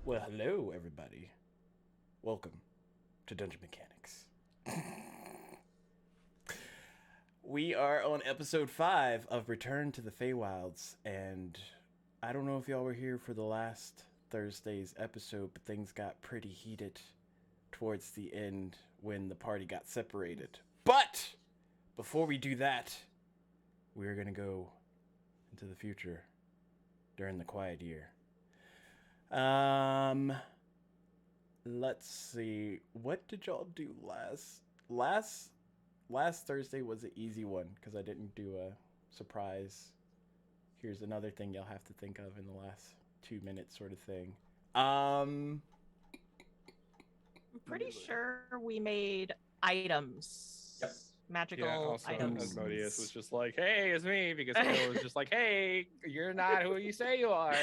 Well, hello, everybody. Welcome to Dungeon Mechanics. We are on episode 5 of Return to the Feywilds, and I don't know if y'all were here for the last Thursday's episode, but things got pretty heated towards the end when the party got separated. But before we do that, we're going to go into the future during the quiet year. Let's see. What did y'all do last Thursday was an easy one because I didn't do surprise. Here's another thing you'll have to think of in the last 2 minutes, sort of thing. Um, I'm pretty sure we made items. Yep. Magical also, items. Asmodeus was just like, "Hey, it's me," because Phil was just like, "Hey, you're not who you say you are."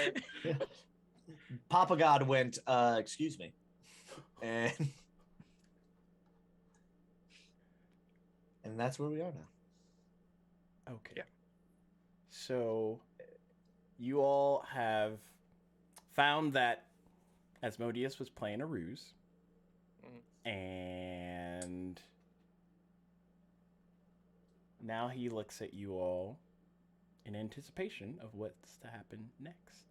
Papa God went, excuse me. And that's where we are now. okay. Yeah. So, you all have found that Asmodeus was playing a ruse. And now he looks at you all in anticipation of what's to happen next.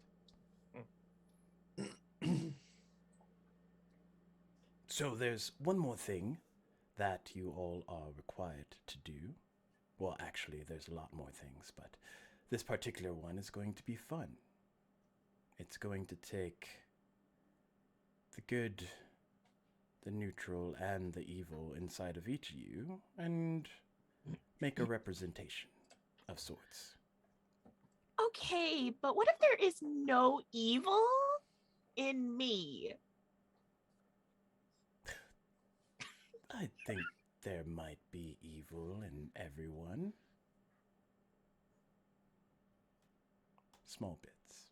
So there's one more thing that you all are required to do. Well, actually, there's a lot more things, but this particular one is going to be fun. It's going to take the good, the neutral, and the evil inside of each of you and make a representation of sorts. Okay, but what if there is no evil in me? I think there might be evil in everyone. Small bits.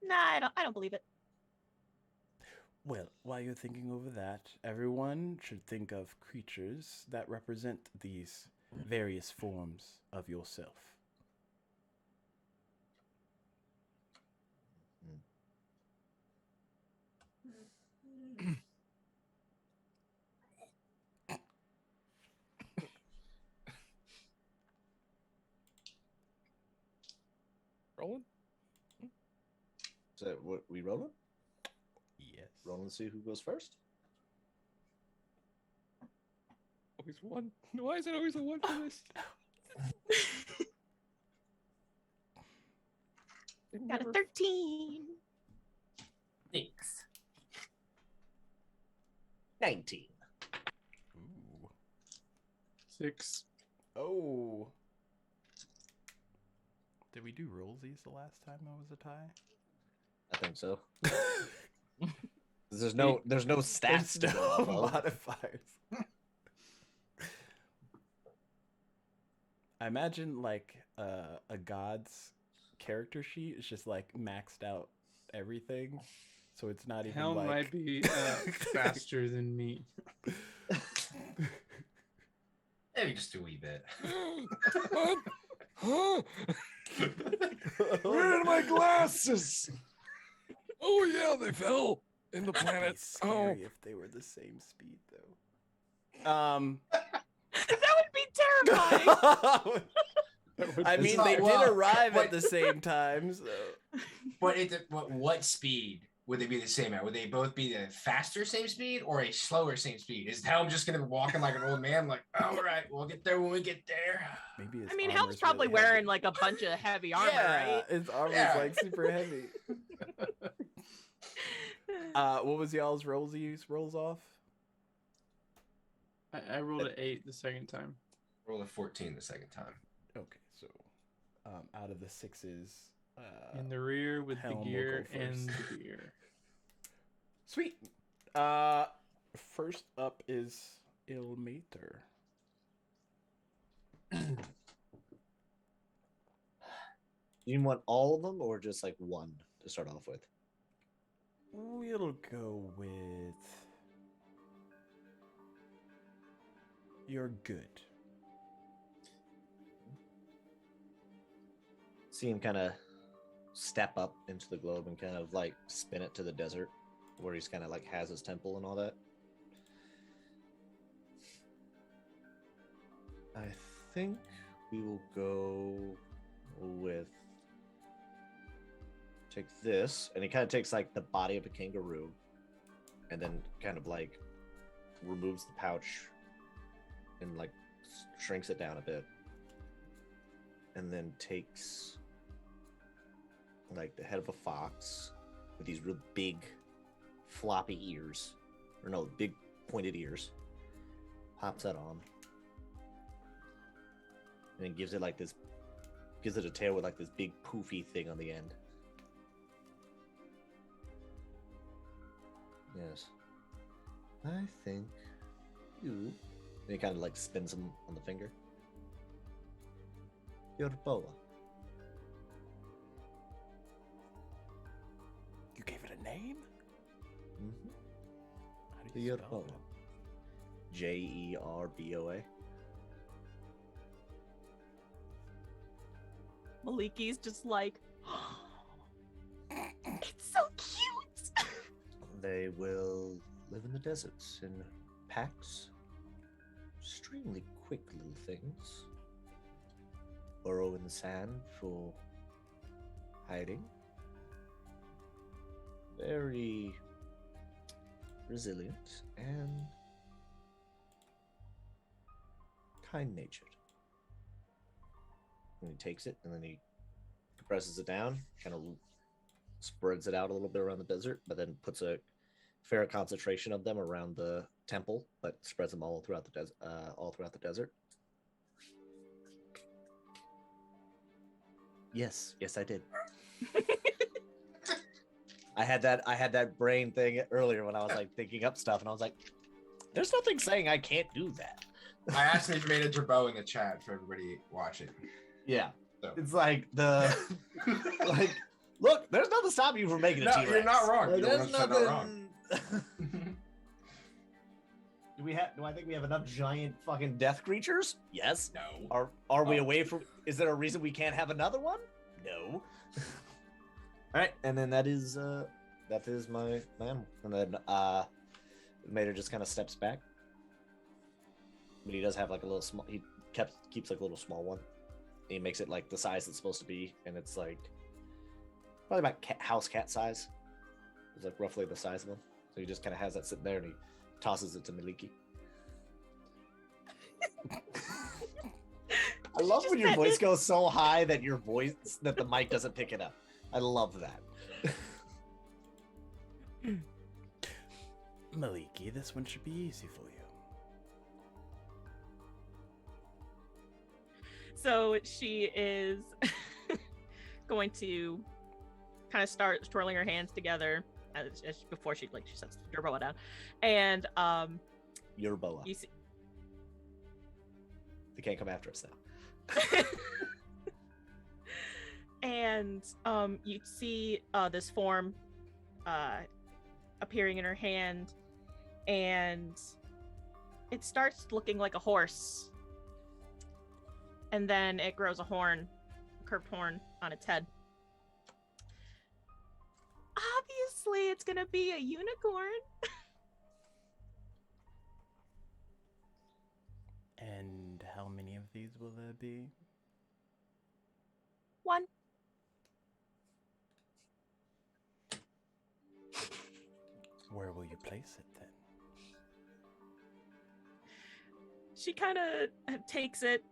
Nah, I don't believe it. Well, while you're thinking over that, everyone should think of creatures that represent these various forms of yourself. Rolling? So what, we rolling? Yes. Rolling to see who goes first? Always one. Why is it always a one for this? Got a 13. Thanks. 19. Ooh. 6. Oh. Did we do rollsies the last time it was a tie? I think so. There's no stats to There's go no off of. modifiers. I imagine like a god's character sheet is just like maxed out everything, so it's not even Hell like might be faster than me. Maybe just a wee bit. Where are my glasses? Oh yeah, they fell in the That'd be planets. scary if they were the same speed though. That would be terrifying. I mean, they did arrive at the same time, so. But what speed would they be the same at? Would they both be the faster same speed or a slower same speed? Is Helm just gonna be walking like an old man, like, all right, we'll get there when we get there? Maybe his I mean, armor's Helm's probably really heavy. wearing like a bunch of heavy armor, yeah, right? his armor's Yeah. like super heavy. What was y'all's rolls off? I rolled an 8 the second time. Roll a 14 the second time. Okay, so out of the sixes, In the rear with Helm the will gear go and first. the gear. Sweet. First up is Ilmater. You want all of them or just like one to start off with? We'll go with you're good. See him kind of step up into the globe and kind of like spin it to the desert where he's kind of like has his temple and all that. I think we will go with take this, and he kind of takes like the body of a kangaroo and then kind of like removes the pouch and like shrinks it down a bit, and then takes like the head of a fox with these real big floppy ears, or no, big pointed ears. Pops that on, and then gives it like this, gives it a tail with like this big poofy thing on the end. Yes, I think you. And he kind of like spins him on the finger. Your boa. You gave it a name? Mm-hmm. How do you spell Yerboa. that? Jerboa. Maliki's just like, it's so cute. They will live in the deserts in packs. Extremely quick little things. Burrow in the sand for hiding. Very resilient and kind-natured. And he takes it and then he compresses it down, kind of spreads it out a little bit around the desert, but then puts a fair concentration of them around the temple, but spreads them all throughout the desert. Yes, I did. I had that brain thing earlier when I was like thinking up stuff, and I was like, "There's nothing saying I can't do that." I asked him if you made a Jerbo in the chat for everybody watching. Yeah, So. it's like the like. Look, there's nothing stopping you from making a No, T-Rex. you're not wrong. Like, You're there's 100% not nothing. wrong. Do I think we have enough giant fucking death creatures? Yes. No. Are we Oh. away from? Is there a reason we can't have another one? No. All right, and then that is my animal, and then Mater just kind of steps back, but he does have like a little small. He keeps like a little small one. He makes it like the size it's supposed to be, and it's like probably about house cat size. It's like roughly the size of him. So he just kind of has that sitting there, and he tosses it to Miliki. I love when your voice goes so high that the mic doesn't pick it up. I love that. Maliki, this one should be easy for you. So she is going to kind of start twirling her hands together before she sets her boa down, and Your boa. you see. They can't come after us now. And you see this form appearing in her hand, and it starts looking like a horse, and then it grows a curved horn on its head. Obviously, it's gonna be a unicorn. And how many of these will there be? One. Where will you place it then? She kind of takes it,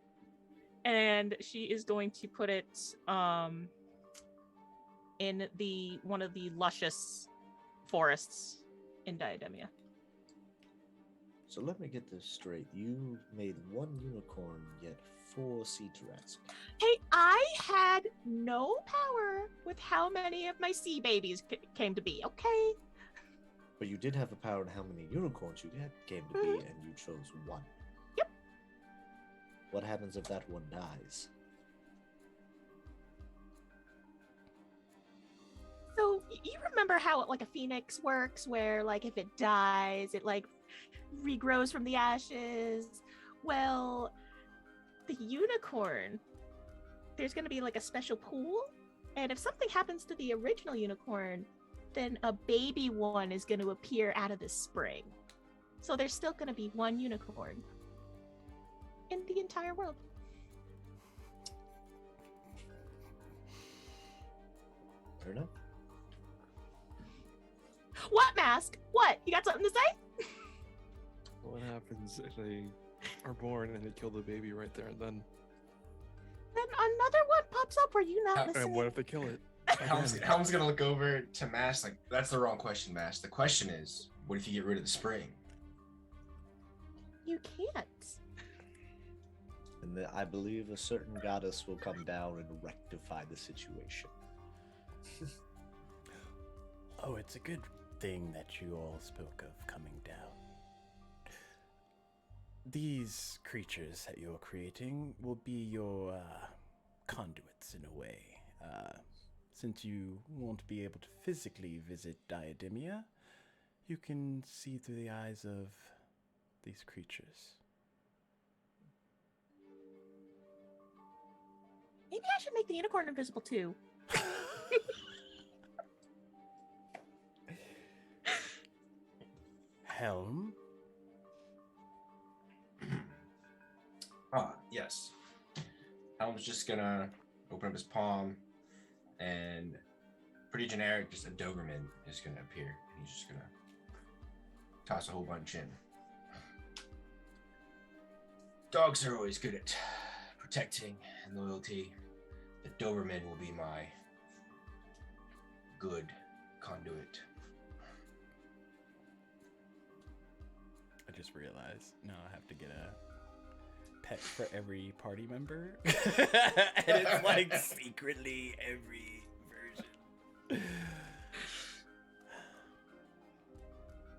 and she is going to put it in one of the luscious forests in Diademia. So let me get this straight. You made one unicorn, yet 4 sea giraffes. Hey, I had no power with how many of my sea babies came to be, okay? But you did have a power in how many unicorns you came to be, and you chose one. Yep. What happens if that one dies? So you remember how like a phoenix works, where like if it dies, it like regrows from the ashes? Well, the unicorn, there's going to be like a special pool, and if something happens to the original unicorn, then a baby one is going to appear out of the spring. So there's still going to be one unicorn in the entire world. Fair enough. What, Mask? What? You got something to say? What happens if they are born and they kill the baby right there and then? Then another one pops up. Were you not listening? And what if they kill it? Helm's gonna look over to Mass like, that's the wrong question, Mass. The question is, what if you get rid of the spring? You can't. And I believe a certain goddess will come down and rectify the situation. Oh, it's a good thing that you all spoke of coming down. These creatures that you're creating will be your conduits in a way. Since you won't be able to physically visit Diademia, you can see through the eyes of these creatures. Maybe I should make the unicorn invisible too. Helm? Yes. Helm's just gonna open up his palm, and pretty generic, just a Doberman is gonna appear. And he's just gonna toss a whole bunch in. Dogs are always good at protecting and loyalty. The Doberman will be my good conduit. I just realized now I have to get a pet for every party member. And it's like secretly every version.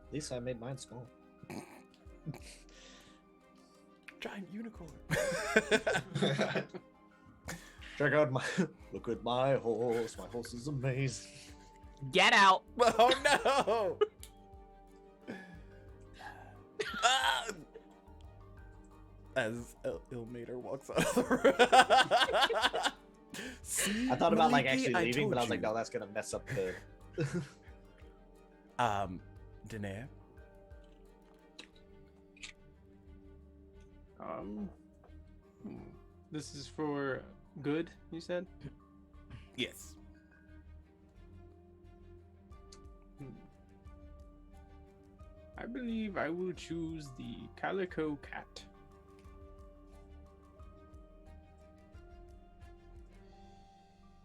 At least I made mine small. Giant unicorn. Check out my look at my horse. My horse is amazing. Get out. Oh no! Ah! As Ilmater walks out of the room. See, I thought about like Maliki, actually I leaving, but I was told like, you. no, that's gonna mess up the. Danae. This is for good, you said? Yes. I believe I will choose the calico cat.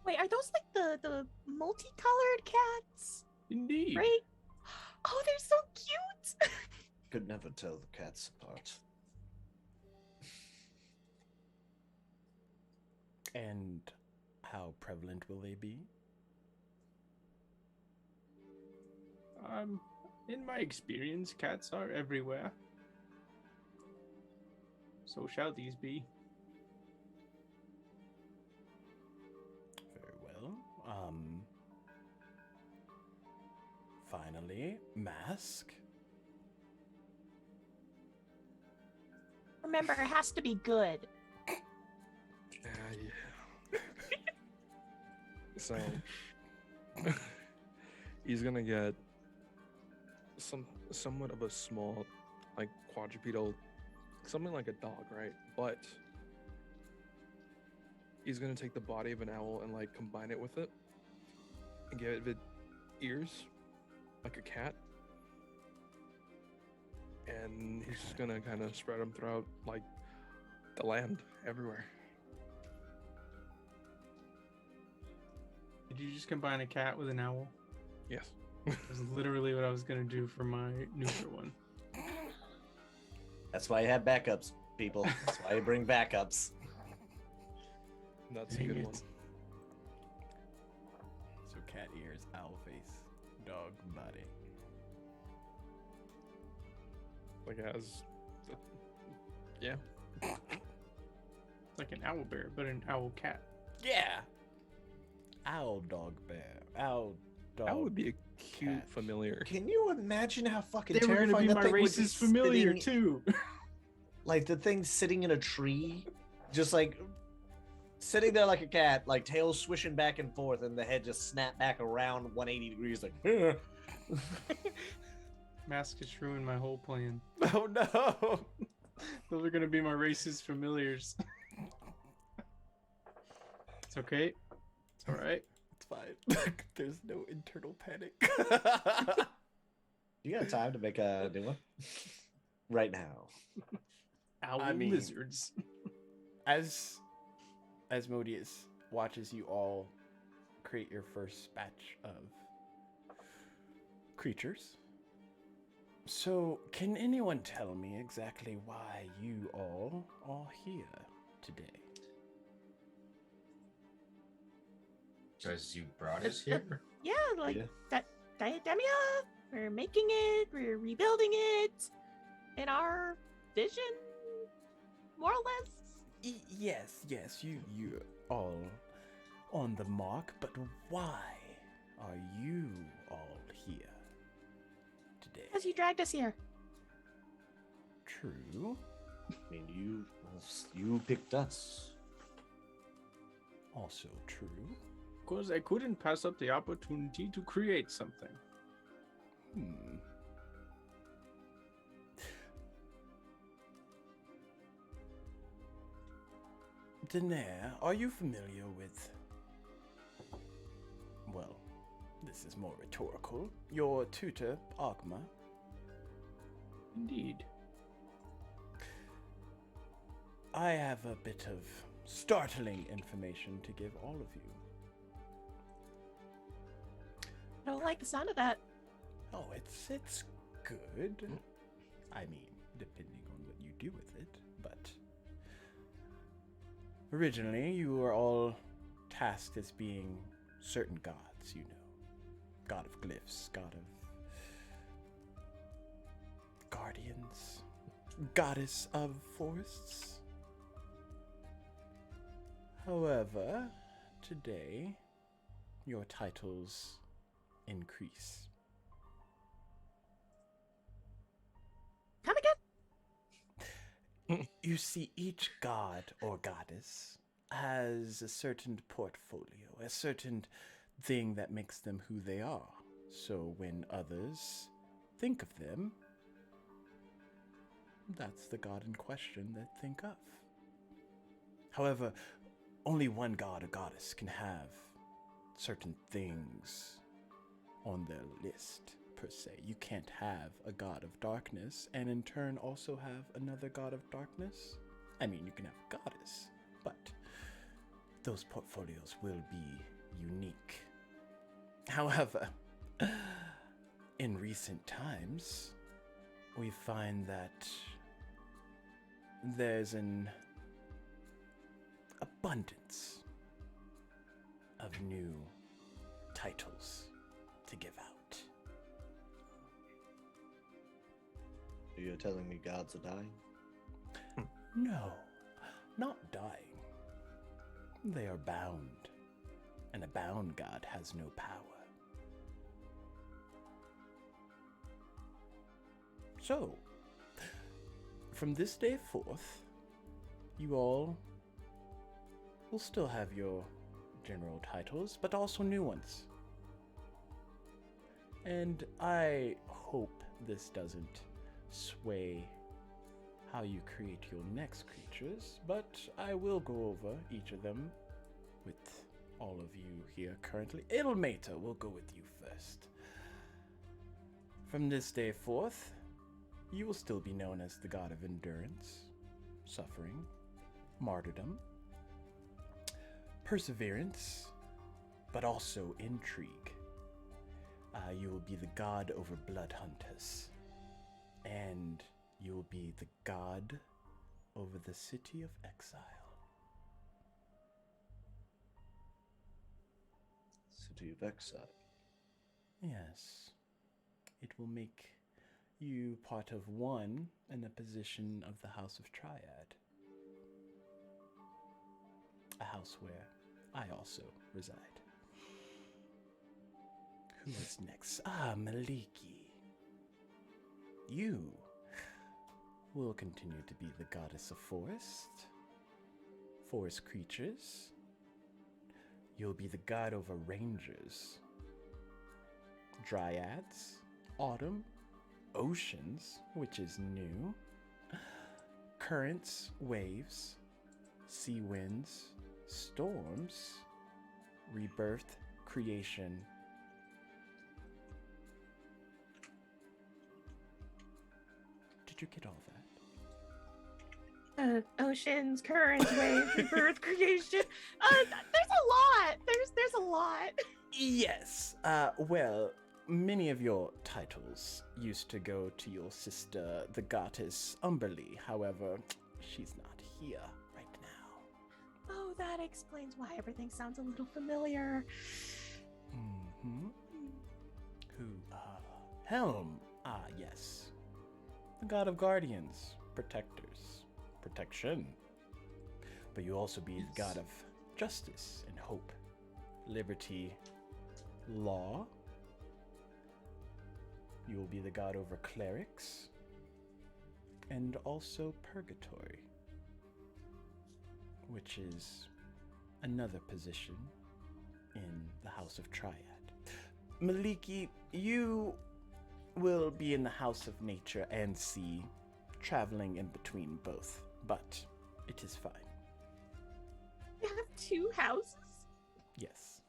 Wait, are those like the multicolored cats? Indeed. Right? Oh, they're so cute. Could never tell the cats apart. And how prevalent will they be? In my experience, cats are everywhere. So shall these be. Very well. Finally, mask. Remember, it has to be good. Yeah. So he's gonna get somewhat of a small, like quadrupedal, something like a dog, right? But he's gonna take the body of an owl and like combine it with it and give it ears like a cat. And he's just gonna kind of spread them throughout like the land everywhere. Did you just combine a cat with an owl? Yes. That's literally what I was gonna do for my neutral one. That's why you have backups, people. That's why you bring backups. That's a Dang good it. one. So cat ears, owl face, dog body. Like it has, yeah. It's like an owl bear, but an owl cat. Yeah. Owl dog bear. Owl dog. That would be a cute cat. familiar. Can you imagine how fucking They were terrifying gonna be that my thing would be racist familiar sitting- too. Like the thing sitting in a tree, just like sitting there like a cat, like tail swishing back and forth, and the head just snap back around 180 degrees, like. Mask has ruined my whole plan. Oh no. Those are gonna be my racist familiars. It's okay. It's all right. It's fine. There's no internal panic. You got time to make a new one? Right now. Owl I mean- lizards. As Modius watches you all create your first batch of creatures. So, can anyone tell me exactly why you all are here today? Because you brought us here? Yeah, like Yeah. that Diademia. We're making it. We're rebuilding it in our vision, more or less. Yes, you all on the mark, but why are you all here today? Because you dragged us here. True. I mean, you picked us. Also true. Because I couldn't pass up the opportunity to create something. Daenerys, are you familiar with... Well, this is more rhetorical. Your tutor, Agma. Indeed. I have a bit of startling information to give all of you. I don't like the sound of that. Oh, it's good. I mean, depending on what you do with it, but... Originally, you were all tasked as being certain gods, you know. God of glyphs, god of... guardians, goddess of forests. However, today, your titles increase. Come again? You see, each god or goddess has a certain portfolio, a certain thing that makes them who they are. So when others think of them, that's the god in question they think of. However, only one god or goddess can have certain things on their list, per se. You can't have a god of darkness and in turn also have another god of darkness. I mean, you can have a goddess, but those portfolios will be unique. However, in recent times, we find that there's an abundance of new titles to give out. You're telling me gods are dying? No, not dying. They are bound, and a bound god has no power. So, from this day forth, you all will still have your general titles, but also new ones. And I hope this doesn't sway how you create your next creatures, but I will go over each of them with all of you here currently. Ilmater, we'll go with you first. From this day forth, you will still be known as the god of endurance, suffering, martyrdom, perseverance, but also intrigue. You will be the god over blood hunters, and you will be the god over the city of exile. City of Exile. Yes, it will make you part of one in a position of the House of Triad, a house where I also reside. Who is next? Maliki. You will continue to be the goddess of forest creatures. You'll be the god over rangers, dryads, autumn, oceans, which is new, currents, waves, sea winds, storms, rebirth, creation. Did you get all that? Oceans, currents, waves, rebirth, creation. There's a lot. There's a lot. Yes. Well, many of your titles used to go to your sister, the goddess Umberly. However, she's not here right now. Oh, that explains why everything sounds a little familiar. Mm-hmm. Who? Helm. Ah, yes. The god of guardians, protectors, protection. But you also be the god of justice and hope, liberty, law. You will be the god over clerics and also purgatory, which is another position in the House of Triad. Maliki, you will be in the House of Nature and Sea, traveling in between both, but it is fine. You have 2 houses? Yes.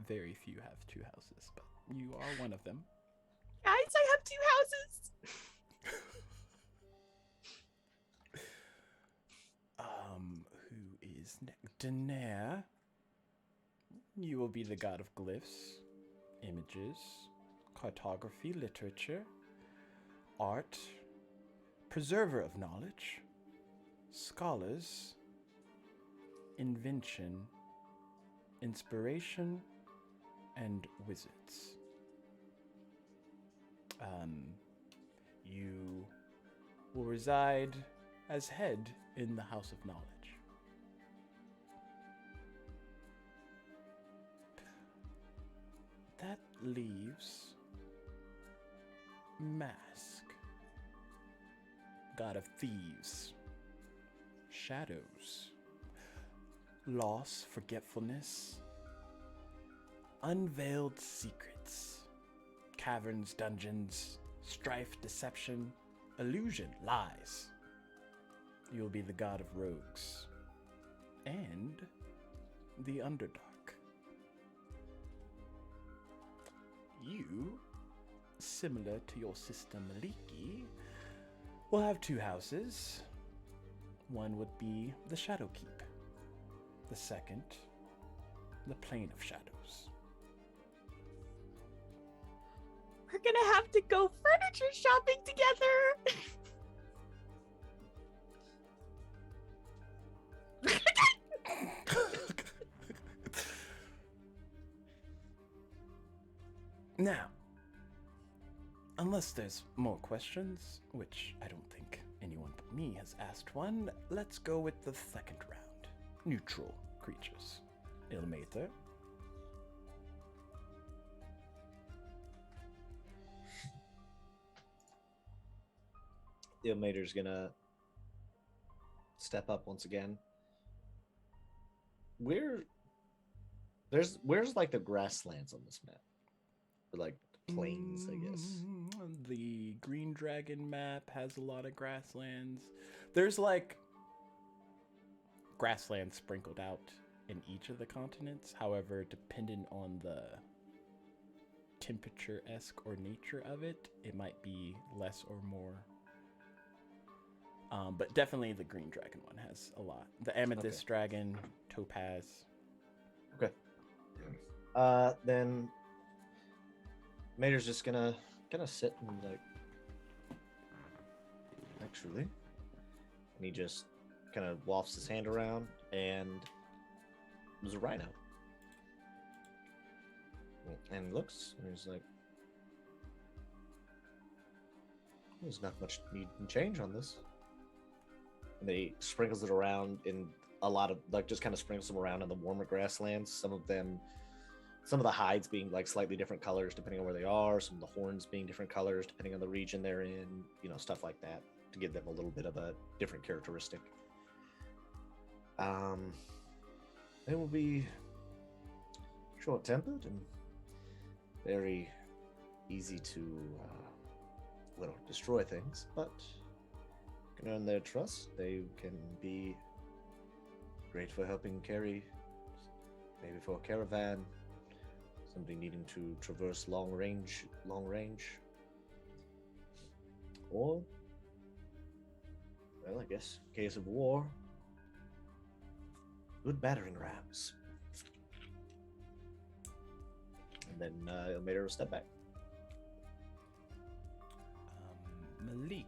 Very few have 2 houses, but you are one of them. Guys, I have 2 houses! Who is next? Daenerys. You will be the god of glyphs, images, cartography, literature, art, preserver of knowledge, scholars, invention, inspiration, and wizards. You will reside as head in the House of Knowledge. That leaves Mask, god of thieves, shadows, loss, forgetfulness, unveiled secrets, caverns, dungeons, strife, deception, illusion, lies. You'll be the god of rogues and the Underdark. You, similar to your sister Maliki, will have 2 houses. One would be the Shadowkeep. The second, the Plane of Shadows. We're gonna have to go furniture shopping together! Now, unless there's more questions, which I don't think anyone but me has asked one, let's go with the second round. Neutral creatures. Ilmater. The Ilmater's gonna step up once again. Where's like the grasslands on this map? Or like plains, I guess. The Green Dragon map has a lot of grasslands. There's like grasslands sprinkled out in each of the continents. However, dependent on the temperature-esque or nature of it, it might be less or more. But definitely the Green Dragon one has a lot. The Amethyst Dragon, Topaz. Okay. Then Mater's just gonna sit and like, actually, and he just kind of wafts his hand around, and there's a rhino, and he looks, and he's like, "There's not much need and change on this." And then he sprinkles it around in a lot of like, just kind of sprinkles them around in the warmer grasslands. Some of the hides being like slightly different colors depending on where they are, some of the horns being different colors depending on the region they're in, stuff like that, to give them a little bit of a different characteristic. They will be short-tempered and very easy to destroy things, but can earn their trust. They can be great for helping carry, maybe for a caravan, somebody needing to traverse long range, or, well, I guess in case of war, good battering rams. then Ilmater will step back. Maliki.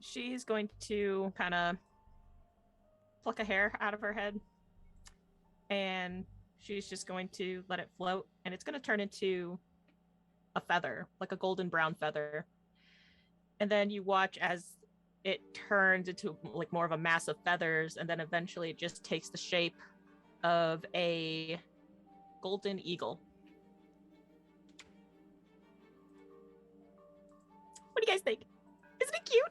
She's going to kind of pluck a hair out of her head, and she's just going to let it float, and it's going to turn into a feather, like a golden brown feather. And then you watch as it turns into like more of a mass of feathers, and then eventually it just takes the shape of a golden eagle. What do you guys think? Isn't it cute?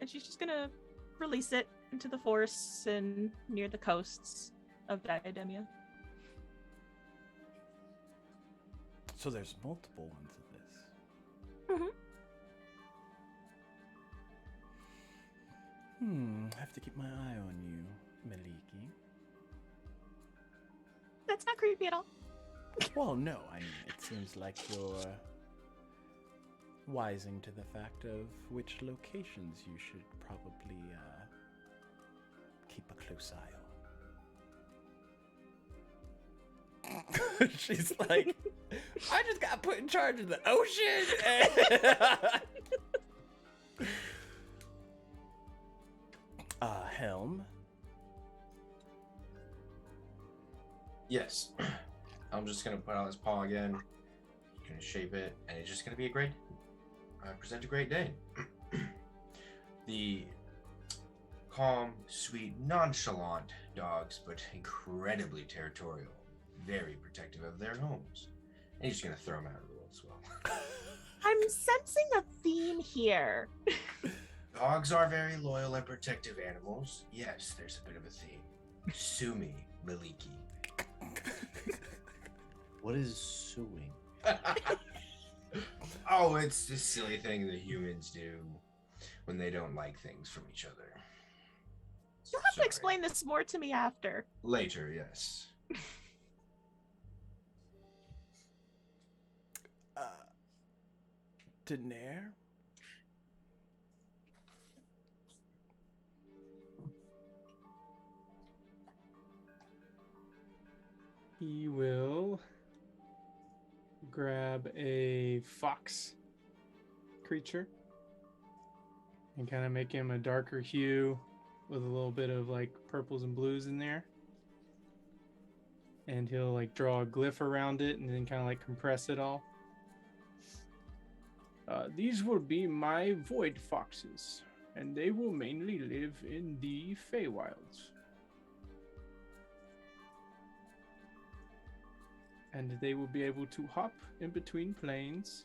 And she's just gonna release it into the forests and near the coasts of Diademia. So there's multiple ones of this. I have to keep my eye on you, Maliki. That's not creepy at all. Well, no, I mean, it seems like you're wising to the fact of which locations you should probably keep a close eye on. She's like, I just got put in charge of the ocean. Helm. Yes. I'm just gonna put out his paw again. Gonna shape it, and it's just gonna be a great, present a great day. The calm, sweet, nonchalant dogs, but incredibly territorial, very protective of their homes. And he's just gonna throw them out of the world as well. I'm sensing a theme here. Dogs are very loyal and protective animals. Yes, there's a bit of a theme. Sue me, Maliki. What is suing? Oh, it's this silly thing that humans do when they don't like things from each other. You'll have Sorry. to explain this more to me after. Later, yes. Daenerys? He will grab a fox creature and kind of make him a darker hue with a little bit of like purples and blues in there. And he'll like draw a glyph around it and then kind of like compress it all. These will be my void foxes, and they will mainly live in the Feywilds. And they will be able to hop in between planes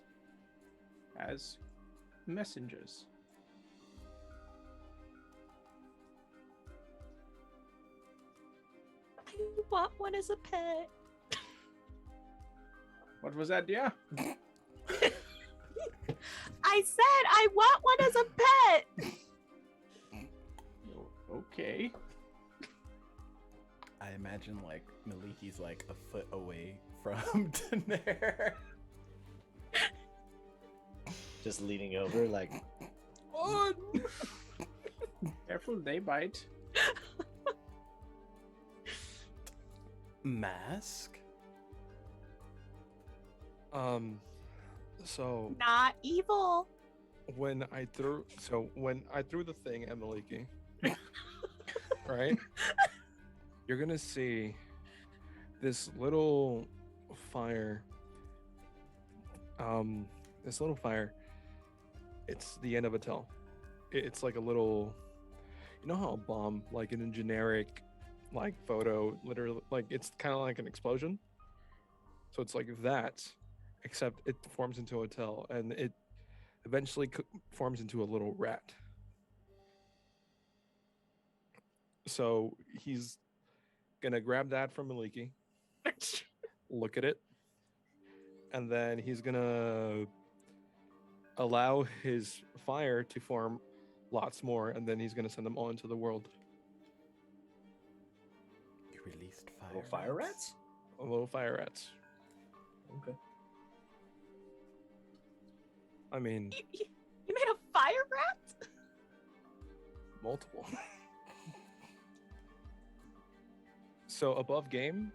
as messengers. I want one as a pet. What was that, dear? I said I want one as a pet. Okay. I imagine like Maliki's like a foot away from Daenerys. Just leaning over, like, On! Careful, they bite. Mask? So Not evil. when I threw the thing at Maliki, right? You're gonna see this little fire. This little fire. It's the end of a tail. It's like a little. You know how a bomb, like in a generic, like photo, literally, like it's kind of like an explosion. So it's like that, except it forms into a tail, and it eventually forms into a little rat. So he's gonna grab that from Maliki, look at it, and then he's gonna allow his fire to form lots more, and then he's gonna send them all into the world. You released fire. little fire rats? Little fire rats. Okay. I mean, You made a fire rat? multiple. So above game,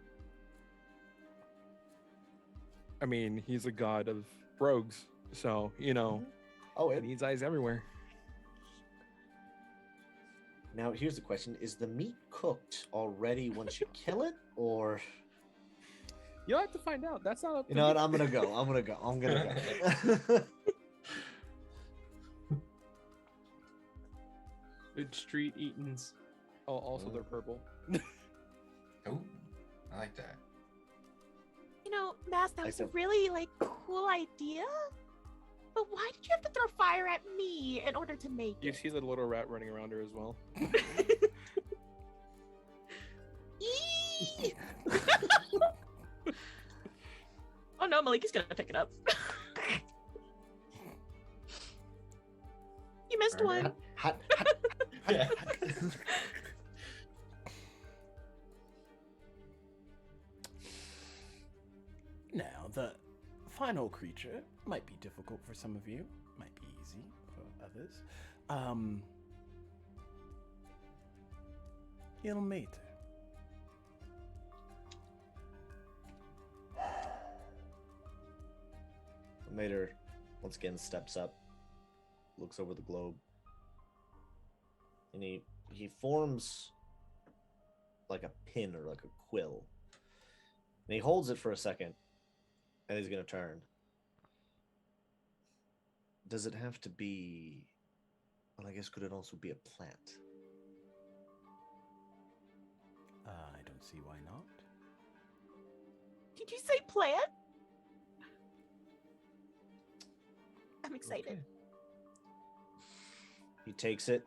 I mean, he's a god of rogues, so Oh, he needs eyes everywhere. now here's the question: is the meat cooked already once you kill it, or You'll have to find out. That's not up to you know me. what? I'm gonna go. Good street eatings. Oh, also they're purple. Oh, I like that. Mass, that was a really cool idea. But why did you have to throw fire at me in order to make You it? see the little rat running around her as well. Eee! Oh no, Maliki's gonna pick it up. You missed one. Hot. Yeah. Now, the final creature might be difficult for some of you, might be easy for others. Il Mater. Mater once again steps up, looks over the globe, and he forms like a pin or like a quill, and he holds it for a second, and he's gonna turn. Does it have to be? Well, I guess could it also be a plant? I don't see why not. Did you say plant? I'm excited. Okay. He takes it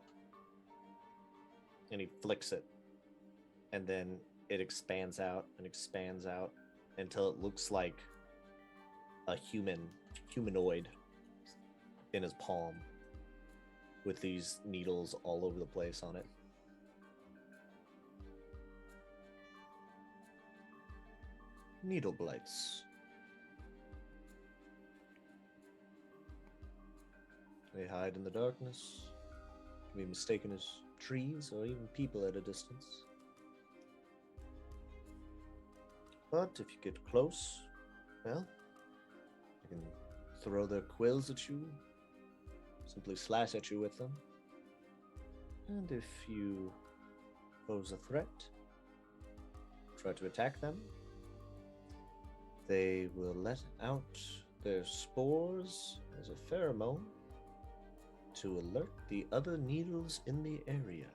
and he flicks it, and then it expands out and expands out until it looks like a humanoid in his palm with these needles all over the place on it. Needle blights. They hide in the darkness, can be mistaken as trees or even people at a distance. But if you get close, well, they can throw their quills at you, simply slash at you with them. And if you pose a threat, try to attack them, they will let out their spores as a pheromone to alert the other needles in the area.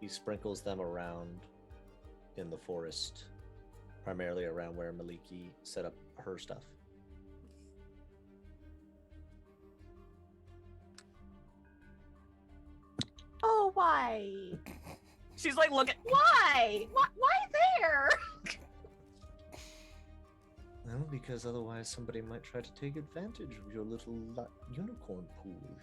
He sprinkles them around in the forest, primarily around where Maliki set up her stuff. Oh, why? She's like, look at why? Why there? Well, because otherwise somebody might try to take advantage of your little unicorn pool.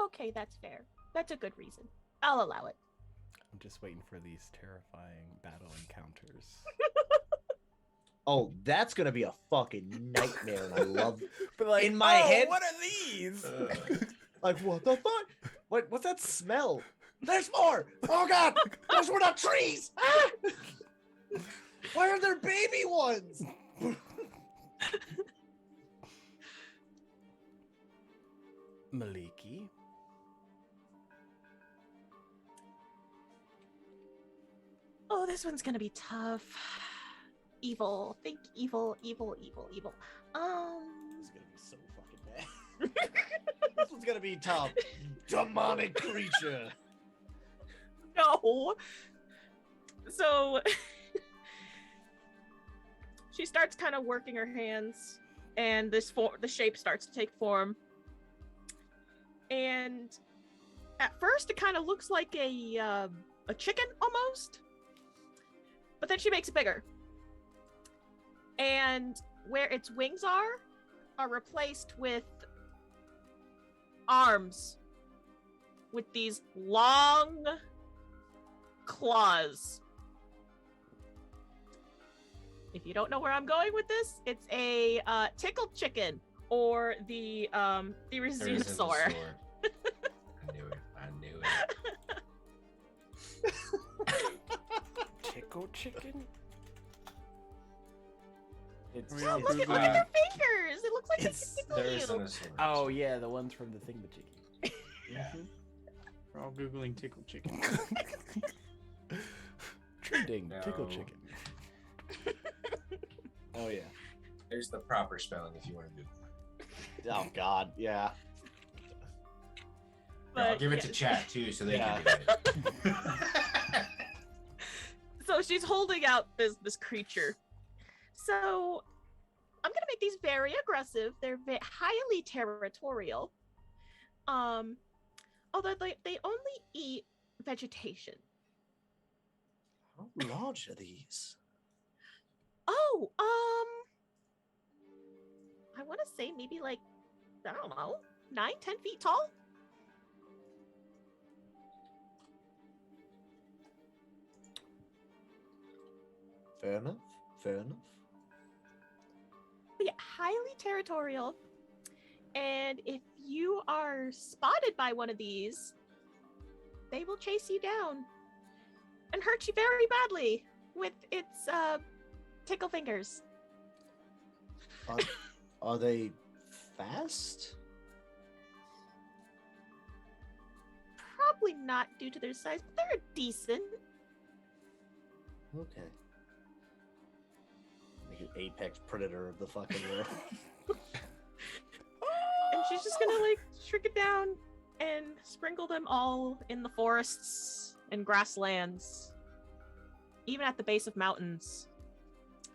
Okay, that's fair. That's a good reason. I'll allow it. I'm just waiting for these terrifying battle encounters. Oh, that's gonna be a fucking nightmare, and I love. But like, In my head- what are these? Like, what the fuck? What's that smell? There's more! Oh god! Those were not trees! Ah! Why are there baby ones? Maliki. Oh, this one's gonna be tough. Evil. Think evil, evil, evil, evil. This is gonna be so fucking bad. This one's gonna be tough. Demonic creature. No. So she starts kind of working her hands, and the shape starts to take form. And at first, it kind of looks like a chicken almost, but then she makes it bigger. And where its wings are replaced with arms with these long claws. if you don't know where I'm going with this, it's a tickled chicken or the Rhizonosaur. I knew it. I knew it. Tickle chicken? It's, We all it's Look at Google their that. fingers. It looks like It's- they can tickle you. Rhizinosaur. Oh yeah, the ones from the thingamajiggy. Yeah. We're all googling tickle chicken. Trending tickle No. chicken. oh yeah. There's the proper spelling if you want to do. Oh god, yeah. I'll But, give it yeah. to chat too, so they Yeah. can do it. So she's holding out this creature. So I'm gonna make these very aggressive. They're highly territorial. Although they only eat vegetation. How large are these? Oh, I want to say maybe like, I don't know, 9-10 feet tall. Fair enough. Fair enough. But yeah, highly territorial. And if you are spotted by one of these, they will chase you down and hurt you very badly with its tickle fingers. Are they fast? Probably not due to their size, but they're decent. Okay. Like an apex predator of the fucking world. And she's just gonna like shrink it down and sprinkle them all in the forests and grasslands, even at the base of mountains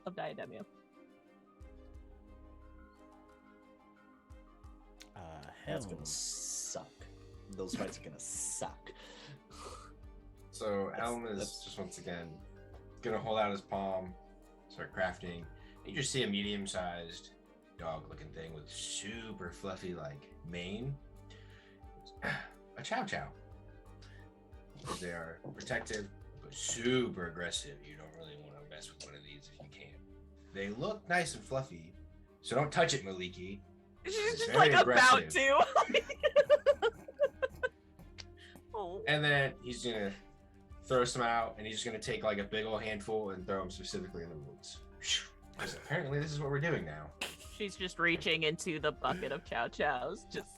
of Diademia. That's Helm. gonna suck. Those fights are gonna suck. So That's- Helm is that's- just once again gonna hold out his palm, start crafting. You just see a medium-sized dog-looking thing with super fluffy like mane. A chow chow. Because they are protective but super aggressive. You don't really want to mess with one of these if you can. They look nice and fluffy, so don't touch it, Maliki. She's It's just very like about aggressive. to. Oh. And then he's gonna throw some out, and he's just gonna take like a big old handful and throw them specifically in the woods. Because apparently this is what we're doing now. She's just reaching into the bucket of chow chows. Just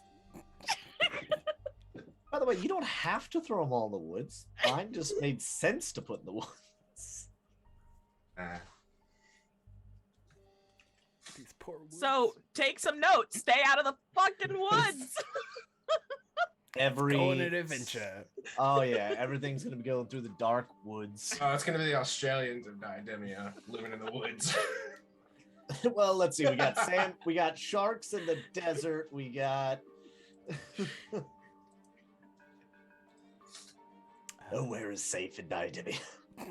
By the way, you don't have to throw them all in the woods. Mine just made sense to put in the woods. These poor woods. so take some notes. Stay out of the fucking woods. Every Go on an adventure. Oh yeah, everything's gonna be going through the dark woods. Oh, it's gonna be the Australians of Diademia living in the woods. Well, let's see. We got sand. We got sharks in the desert. We got. Nowhere is safe in Diademia. Not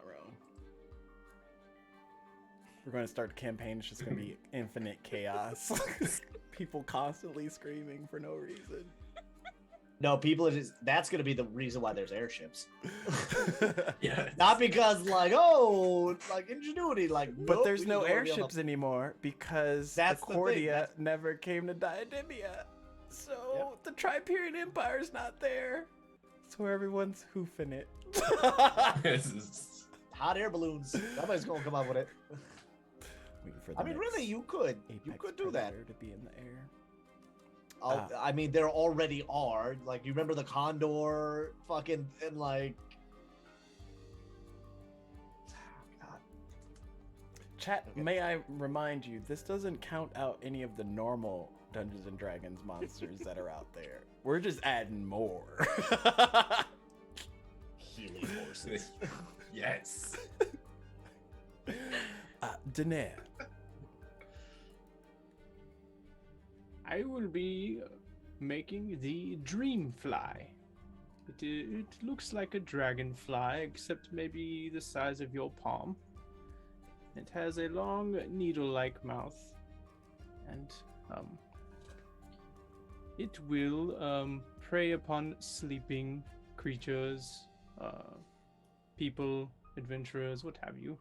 wrong. We're going to start a campaign. It's just going to be infinite chaos. People constantly screaming for no reason. No, people are just. That's gonna be the reason why there's airships. Yeah. Not because like like ingenuity, like. But nope, there's we no just wanna be on airships anymore because That's the thing, Accordia that's- never came to Diademia. So the Triperian Empire's not there. So everyone's hoofing it. This is- Hot air balloons. Somebody's gonna come up with it. Waiting for I the mean, next really, you could apex do that. predator to be in the air. I mean, there already are. Like, you remember the Condor, fucking, and like. God. Chat, Okay. may I remind you, this doesn't count out any of the normal Dungeons and Dragons monsters that are out there. We're just adding more. Healing horses. yes. Daenerys. I will be making the Dreamfly. It looks like a dragonfly, except maybe the size of your palm. It has a long needle-like mouth, and it will prey upon sleeping creatures, people, adventurers, what have you,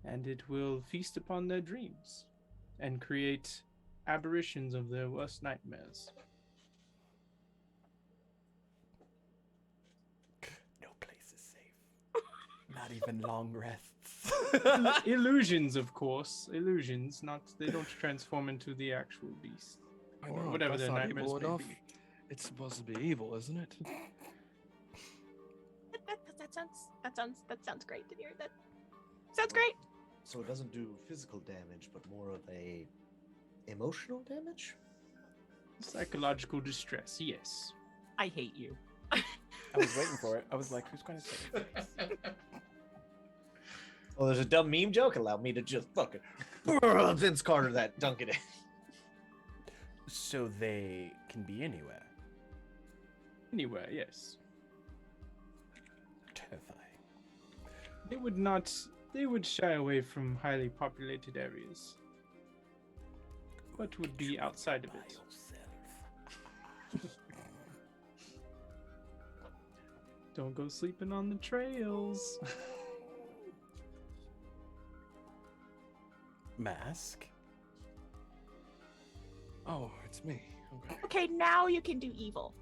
and it will feast upon their dreams and create aberrations of their worst nightmares. No place is safe. Not even long rests. Illusions, of course. Illusions, not they don't transform into the actual beast. I Or know, whatever that's their not nightmares evil may enough. be. It's supposed to be evil, isn't it? That sounds great to hear. That sounds great. So it doesn't do physical damage, but more of a emotional damage? Psychological distress, yes. I hate you. I was waiting for it. I was like, who's going to say it? Oh, there's a dumb meme joke? Allow me to just fucking Vince Carter that dunk it in. So they can be anywhere. Anywhere, yes. Terrifying. They would shy away from highly populated areas. What would be outside of it? Don't go sleeping on the trails. Mask? Oh, it's me. Okay. Okay, now you can do evil.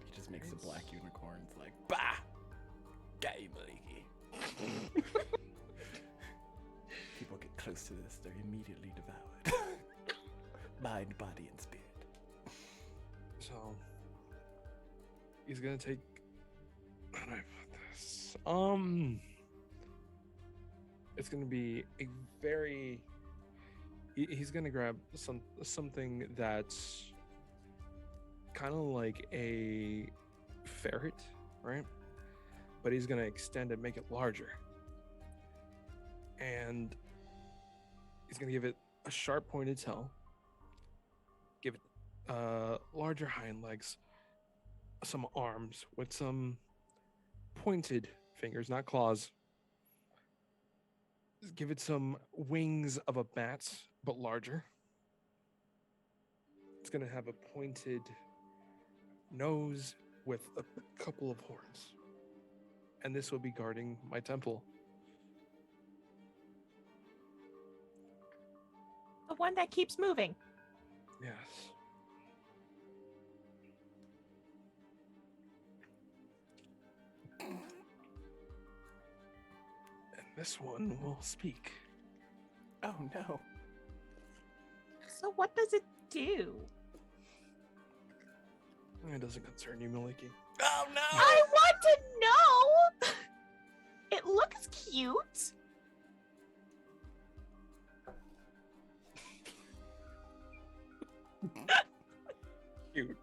He just makes the black unicorns like, bah! Got you, Maliki. People get close to this, they're immediately devoured. Mind, body, and spirit. So he's gonna take. How do I put this? It's gonna be a very. He's gonna grab something that's kind of like a ferret, right? But he's gonna extend it, make it larger, and he's gonna give it a sharp pointed tail. Give it larger hind legs, some arms with some pointed fingers, not claws. Give it some wings of a bat, but larger. It's going to have a pointed nose with a couple of horns. And this will be guarding my temple. The one that keeps moving. Yes. And this one will speak. Oh no. So what does it do? It doesn't concern you, Maliki. Oh no! I want to know! It looks cute. Cute.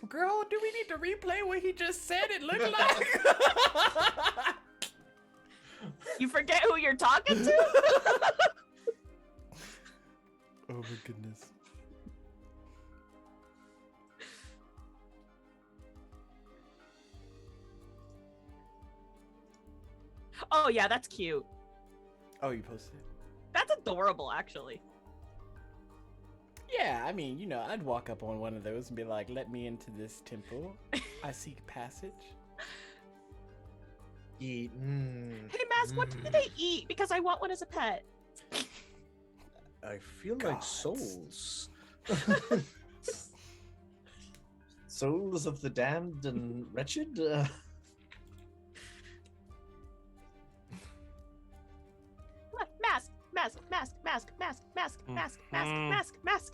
Girl, do we need to replay what he just said it looked like? You forget who you're talking to? Oh my goodness. Oh yeah, that's cute. Oh, you posted it? That's adorable, actually. Yeah, I mean, you know, I'd walk up on one of those and be like, let me into this temple. I seek passage. Eat. Hey, Mask, what do they eat? Because I want one as a pet. I feel like Gods. souls. Souls of the damned and wretched? Mask, mask, mask, mask, mask, mask, mask, mask, mask, mask.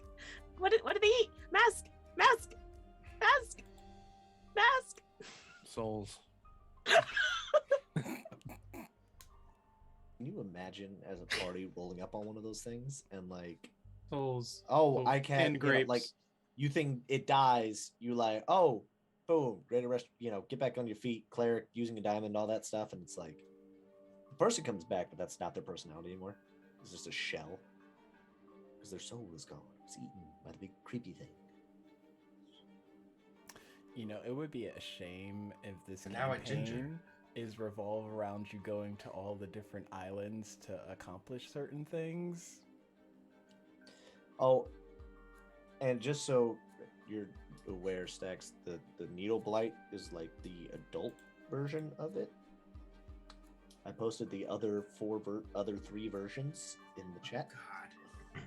What do they eat? Mask, mask, mask, mask. Souls. Can you imagine as a party rolling up on one of those things and like, Souls. oh, I can't, And grapes. like, you think it dies, you like, oh, boom, ready to rest, get back on your feet, cleric, using a diamond, all that stuff, and it's like, the person comes back, but that's not their personality anymore. It's just a shell. Because their soul is gone. It's eaten by the big creepy thing. You know, it would be a shame if this Now a ginger. campaign is revolve around you going to all the different islands to accomplish certain things. Oh, and just so you're aware, Stax, the needle blight is like the adult version of it. I posted the other other three versions in the chat. God.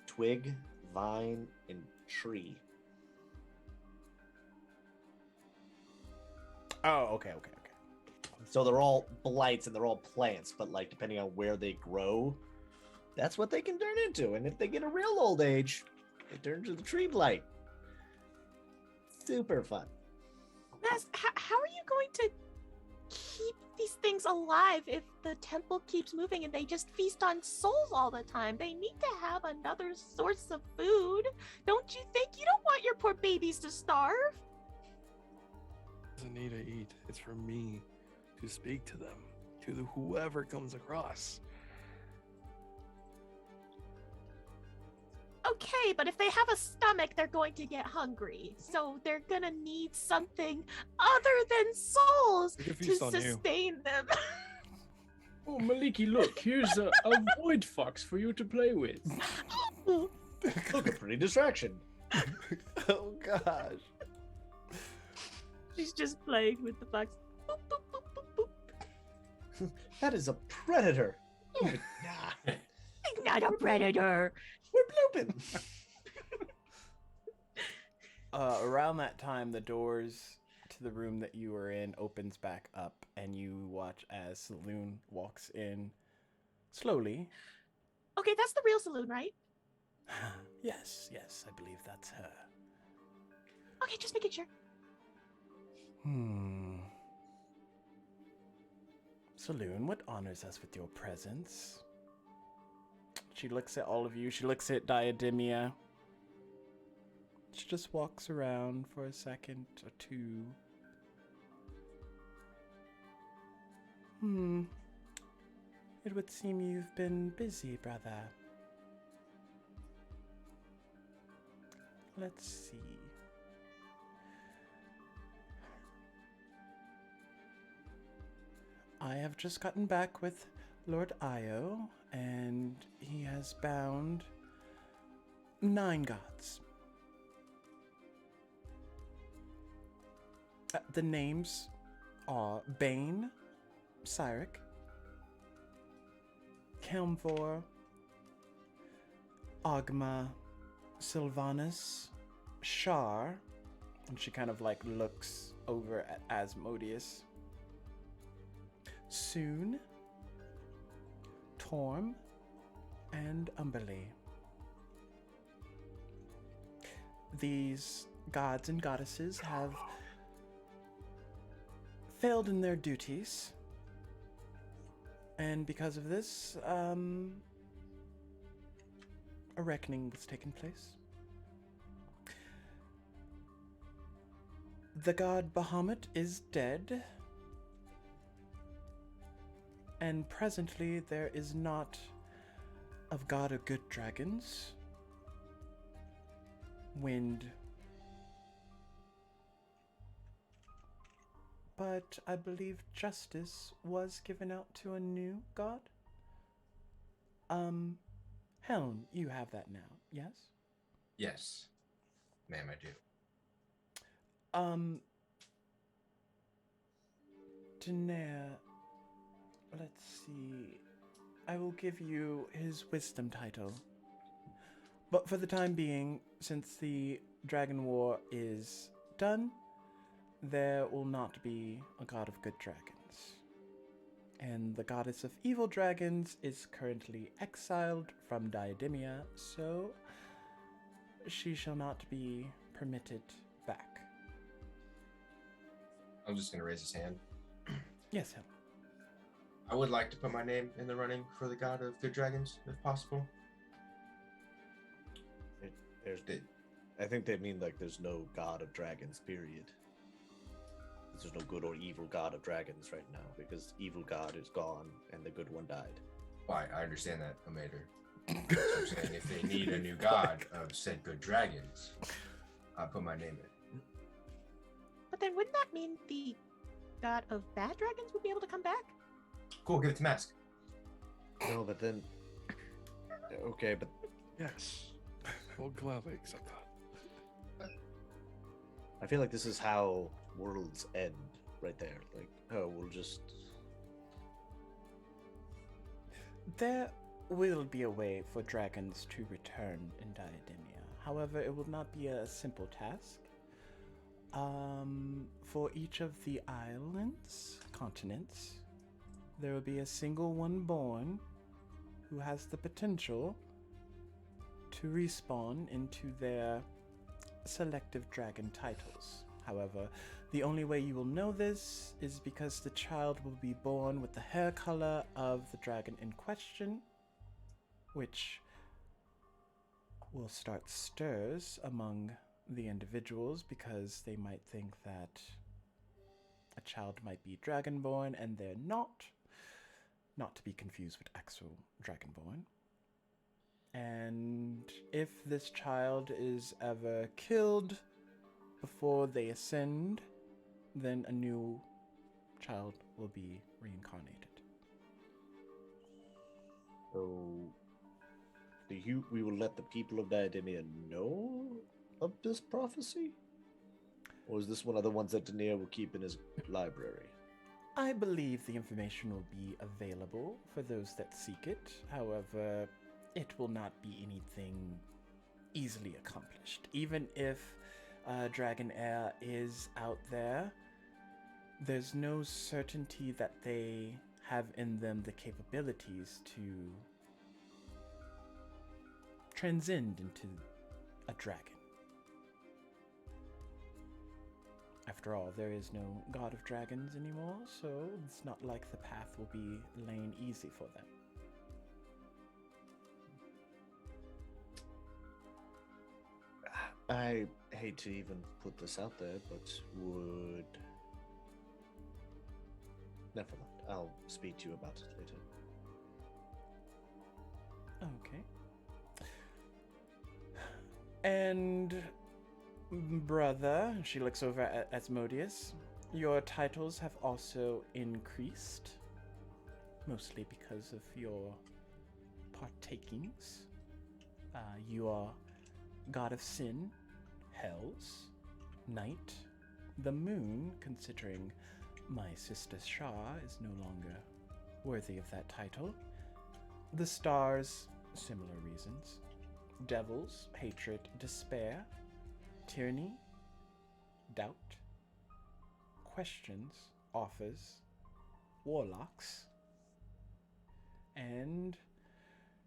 Twig, vine, and tree. Oh, okay. So they're all blights and they're all plants, but like depending on where they grow, that's what they can turn into. And if they get a real old age, they turn into the tree blight. Super fun. Ness, how are you going to keep these things alive if the temple keeps moving and they just feast on souls all the time? They need to have another source of food. Don't you think? You don't want your poor babies to starve. Doesn't need to eat. It's for me to speak to them, to whoever comes across. Okay, but if they have a stomach, they're going to get hungry. So they're gonna need something other than souls We can to feast on you. sustain them. Oh, Maliki, look, here's a void fox for you to play with. Look, a pretty distraction. Oh gosh. She's just playing with the fox. Boop, boop, boop, boop, boop. That is a predator. Oh, nah, I'm not a predator. we're blooping. Around that time, the doors to the room that you were in opens back up, and you watch as Saloon walks in slowly. Okay, that's the real saloon, right? Yes, I believe that's her. Okay, just making sure. Saloon, what honors us with your presence? She looks at all of you. She looks at Diademia. She just walks around for a second or two. It would seem you've been busy, brother. Let's see. I have just gotten back with Lord Io, and he has bound 9 gods. The names are Bane, Cyric, Kelmvor, Ogma, Sylvanus, Shar, and she kind of like looks over at Asmodeus. Soon, Torm, and Umberly. These gods and goddesses have failed in their duties, and because of this, a reckoning was taking place. The god Bahamut is dead, and presently there is not of god of good dragons, wind, but I believe justice was given out to a new god. Helm, you have that now, yes? Yes, ma'am, I do. Daenerys, let's see. I will give you his wisdom title. But for the time being, since the Dragon War is done, there will not be a god of good dragons. And the goddess of evil dragons is currently exiled from Diademia, so she shall not be permitted back. I'm just gonna raise his hand. Yes, Helm. I would like to put my name in the running for the god of good dragons, if possible. I think they mean like there's no god of dragons, period. There's no good or evil god of dragons right now because evil god is gone and the good one died. Well, I understand that, Omater. So I'm saying if they need a new god of said good dragons, I'll put my name in. But then wouldn't that mean the god of bad dragons would be able to come back? Cool, give it to Mask. No, but then okay, but Yes. We'll gladly accept that. I feel like this is how world's end right there? Like, oh, we'll just. There will be a way for dragons to return in Diademia. However, it will not be a simple task. For each of the islands, continents, there will be a single one born who has the potential to respawn into their selective dragon titles. However, the only way you will know this is because the child will be born with the hair color of the dragon in question, which will start stirs among the individuals because they might think that a child might be dragonborn and they're not to be confused with actual dragonborn. And if this child is ever killed before they ascend, then a new child will be reincarnated. So, we will let the people of Diademia know of this prophecy? Or is this one of the ones that Daenerys will keep in his library? I believe the information will be available for those that seek it. However, it will not be anything easily accomplished. Even if Dragon Air is out there, there's no certainty that they have in them the capabilities to transcend into a dragon. After all, there is no god of dragons anymore, so it's not like the path will be laid easy for them. I hate to even put this out there, but would... Never mind. I'll speak to you about it later. Okay. And brother, she looks over at Asmodeus, your titles have also increased, mostly because of your partakings. You are God of Sin, Hells, Night, the Moon, considering my sister Shah is no longer worthy of that title. The Stars, similar reasons. Devils, Hatred, Despair, Tyranny, Doubt, Questions, Offers, Warlocks, and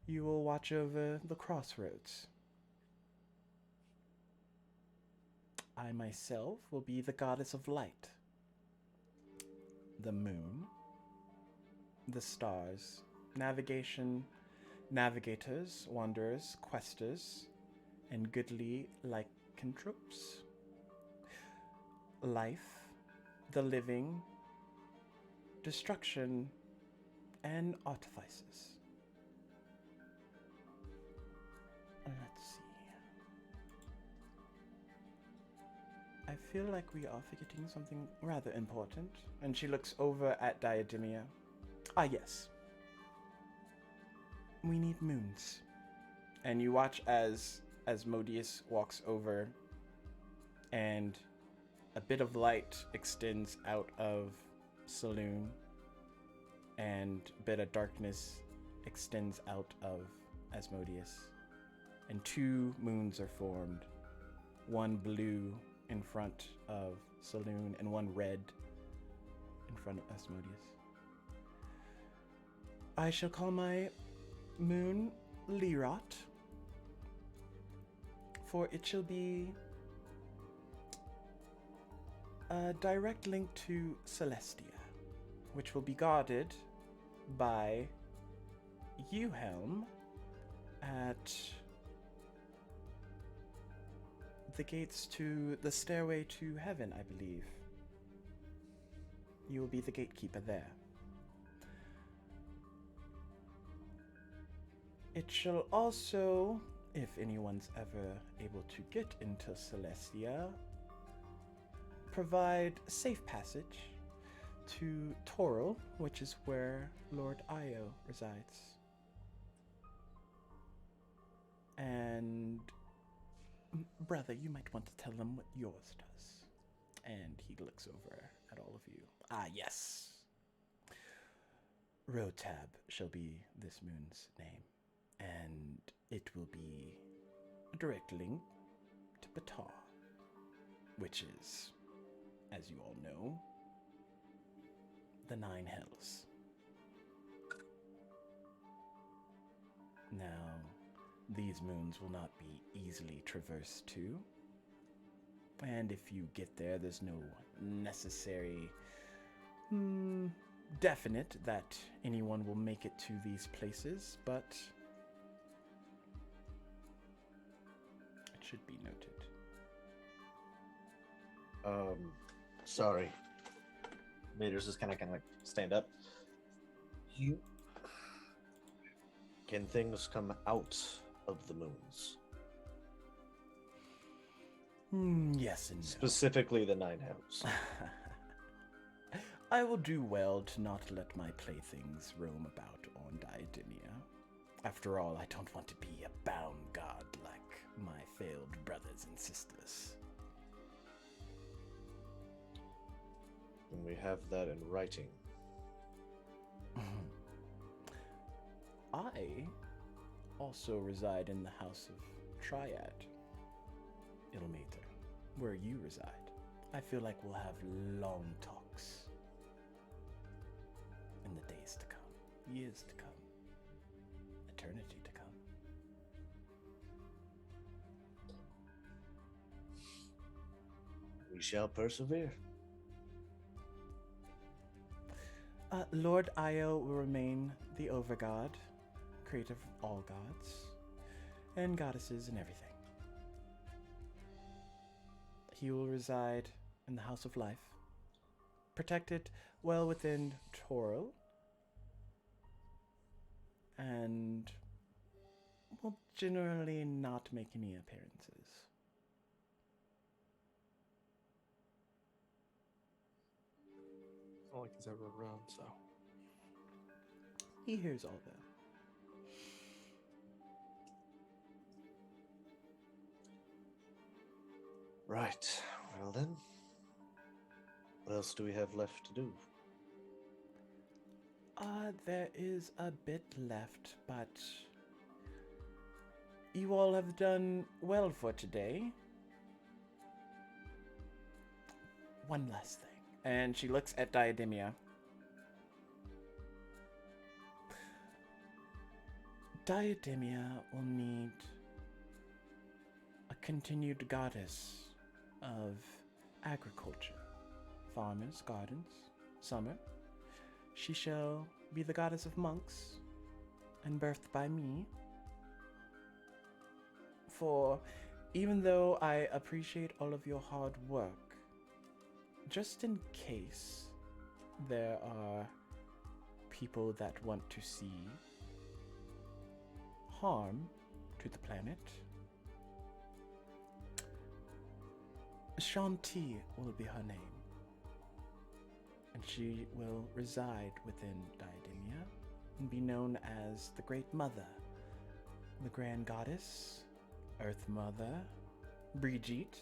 you will watch over the Crossroads. I myself will be the Goddess of Light, the Moon, the Stars, Navigation, Navigators, Wanderers, Questers, and Goodly Lycanthropes. Life, the Living, Destruction, and Artifices. Let's see. I feel like we are forgetting something rather important. And she looks over at Diademia. Ah, yes. We need moons. And you watch as Asmodeus walks over and a bit of light extends out of Saloon and a bit of darkness extends out of Asmodeus. And two moons are formed. One blue in front of Saloon and one red in front of Asmodeus. I shall call my moon Lirot, for it shall be a direct link to Celestia, which will be guarded by Helm at the gates to the stairway to heaven, I believe. You will be the gatekeeper there. It shall also, if anyone's ever able to get into Celestia, provide safe passage to Toril, which is where Lord Io resides. And brother, you might want to tell them what yours does. And he looks over at all of you. Ah, yes. Rotab shall be this moon's name, and it will be a direct link to Batar, which is, as you all know, the Nine Hells. Now, these moons will not be easily traversed to, and if you get there, there's no necessary definite that anyone will make it to these places, but it should be noted. Sorry. Mater's just kind of like stand up. You can things come out of the moons? Yes and no. Specifically the Nine Hells. I will do well to not let my playthings roam about on Diademia. After all, I don't want to be a bound god like my failed brothers and sisters. And we have that in writing. I also reside in the House of Triad, Ilmater, where you reside. I feel like we'll have long talks in the days to come, years to come, eternity to come. We shall persevere. Lord Io will remain the overgod, creator of all gods and goddesses and everything. He will reside in the House of Life, protected well within Toro, and will generally not make any appearances. It's not like he's ever around, so. He hears all that. Right. Well then. What else do we have left to do? There is a bit left, but you all have done well for today. One last thing. And she looks at Diademia. Diademia will need a continued goddess of agriculture, farmers, gardens, summer. She shall be the goddess of monks, and birthed by me. For even though I appreciate all of your hard work, just in case there are people that want to see harm to the planet, Shanti will be her name. And she will reside within Diademia and be known as the Great Mother, the Grand Goddess, Earth Mother, Brigitte,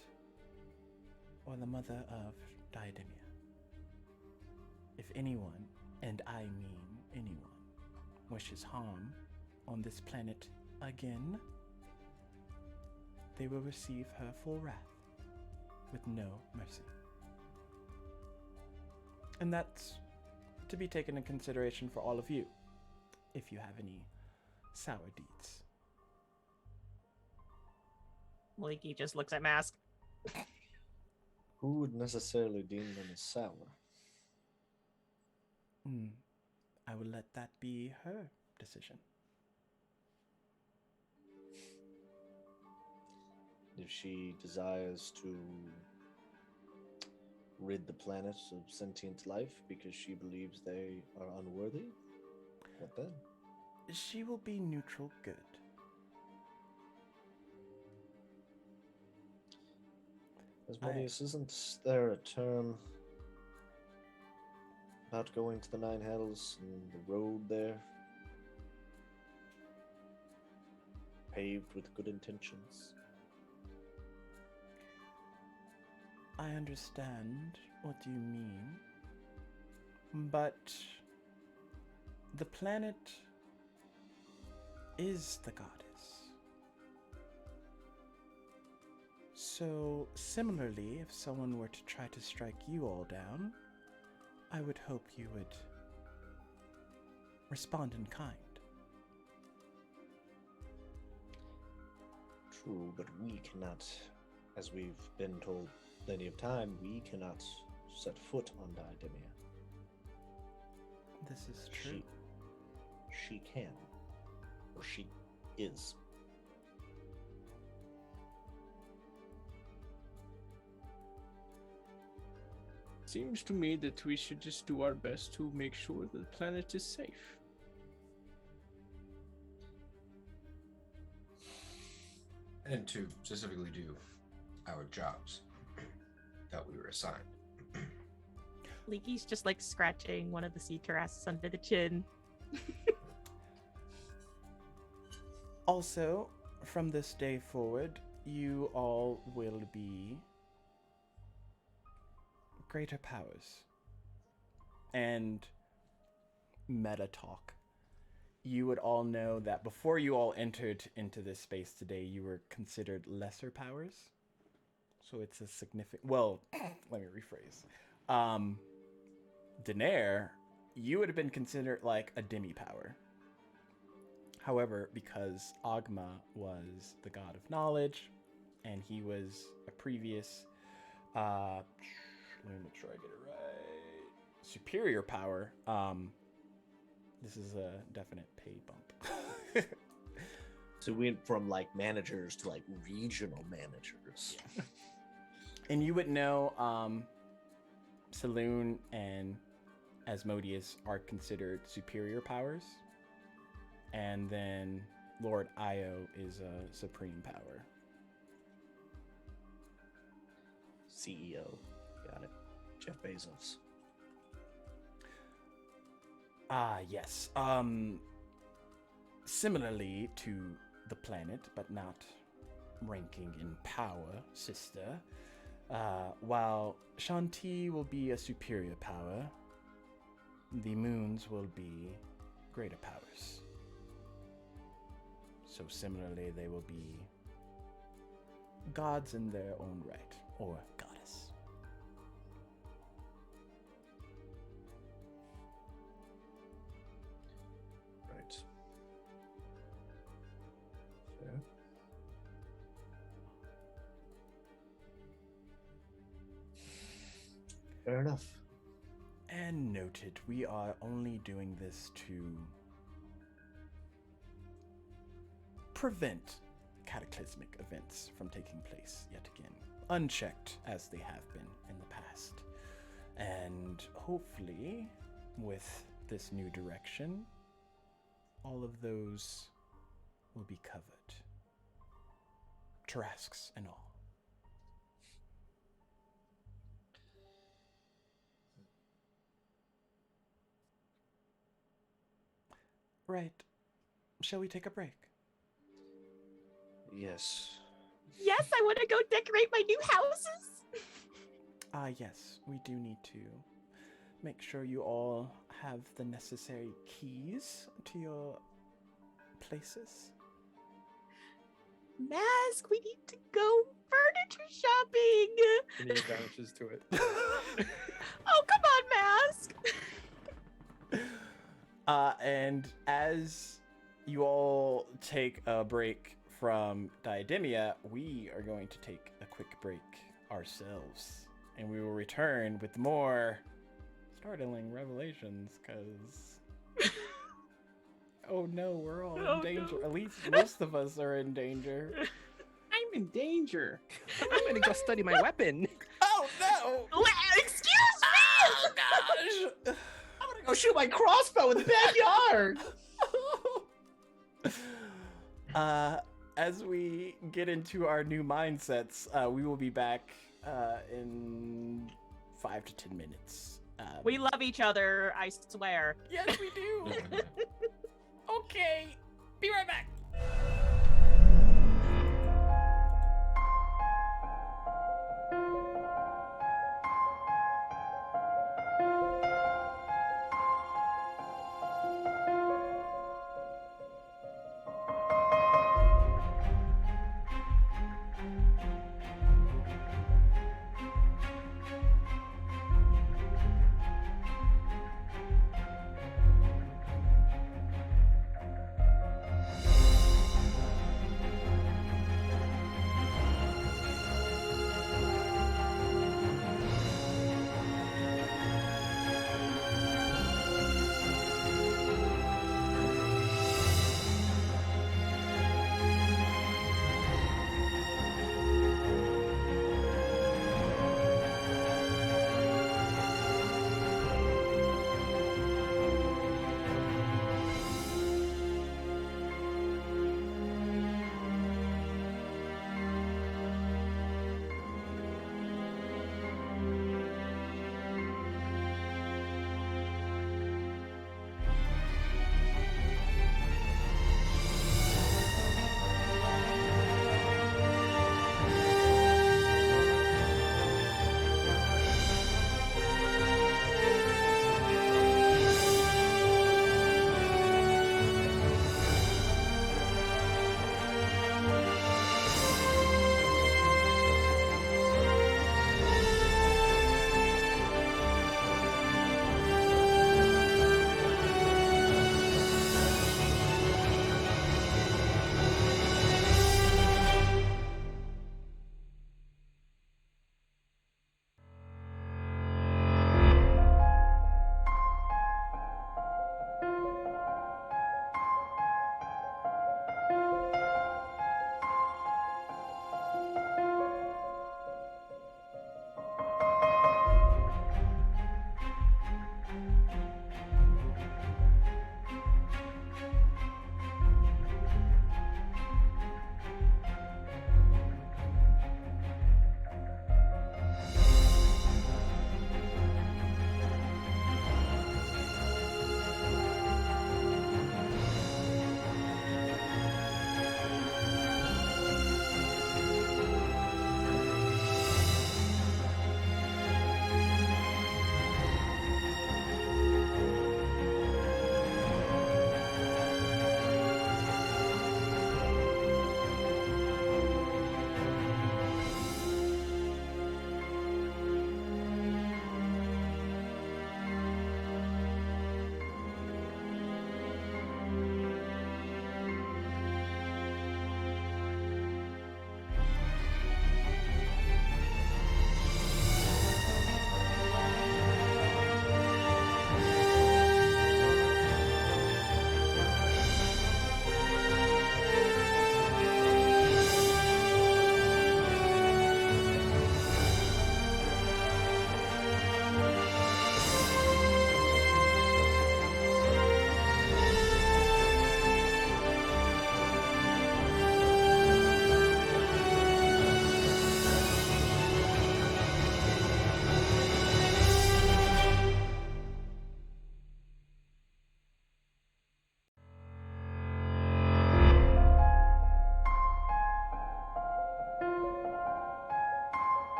or the Mother of Diademia. If anyone, and I mean anyone, wishes harm on this planet again, they will receive her full wrath with no mercy. And that's to be taken into consideration for all of you, if you have any sour deeds. Leaky just looks at Mask. Who would necessarily deem them as sour? I will let that be her decision. If she desires to rid the planet of sentient life because she believes they are unworthy, what then? She will be neutral good. Asmodeus, isn't there a term about going to the Nine Hells and the road there? Paved with good intentions. I understand what you mean, but the planet is the goddess. So, similarly, if someone were to try to strike you all down, I would hope you would respond in kind. True, but we cannot, as we've been told plenty of time, we cannot set foot on Diademia. This is true. She can. Or she is. Seems to me that we should just do our best to make sure that the planet is safe. And to specifically do our jobs that we were assigned. Leaky's just like scratching one of the sea terrasses under the chin. Also, from this day forward, you all will be greater powers. And meta talk. You would all know that before you all entered into this space today, you were considered lesser powers. So it's a significant... Well, let me rephrase. Daenerys, you would have been considered like a demi-power. However, because Agma was the god of knowledge, and he was a previous... let me make sure I get it right. Superior power. This is a definite pay bump. So we went from like managers to like regional managers. And you would know Saloon and Asmodeus are considered superior powers. And then Lord Io is a supreme power. CEO. Got it. Jeff Bezos. Yes. Similarly to the planet, but not ranking in power, sister. While Shanti will be a superior power, the moons will be greater powers. So similarly, they will be gods in their own right, or goddess. Right. Fair. Fair enough. And noted, we are only doing this to prevent cataclysmic events from taking place yet again, unchecked as they have been in the past. And hopefully, with this new direction, all of those will be covered. Tarasques and all. Right. Shall we take a break? Yes. Yes, I want to go decorate my new houses. Yes, we do need to make sure you all have the necessary keys to your places. Mask, we need to go furniture shopping. Any advantages to it? Oh, come on, Mask. And as you all take a break from Diademia, we are going to take a quick break ourselves. And we will return with more startling revelations, because... oh no, we're all in danger. No. At least most of us are in danger. I'm in danger. I'm gonna go study my weapon. Oh no! Excuse me! Oh gosh! I'm gonna go shoot my crossbow in the backyard! As we get into our new mindsets, we will be back in 5 to 10 minutes. We love each other, I swear. Yes, we do. Okay, be right back.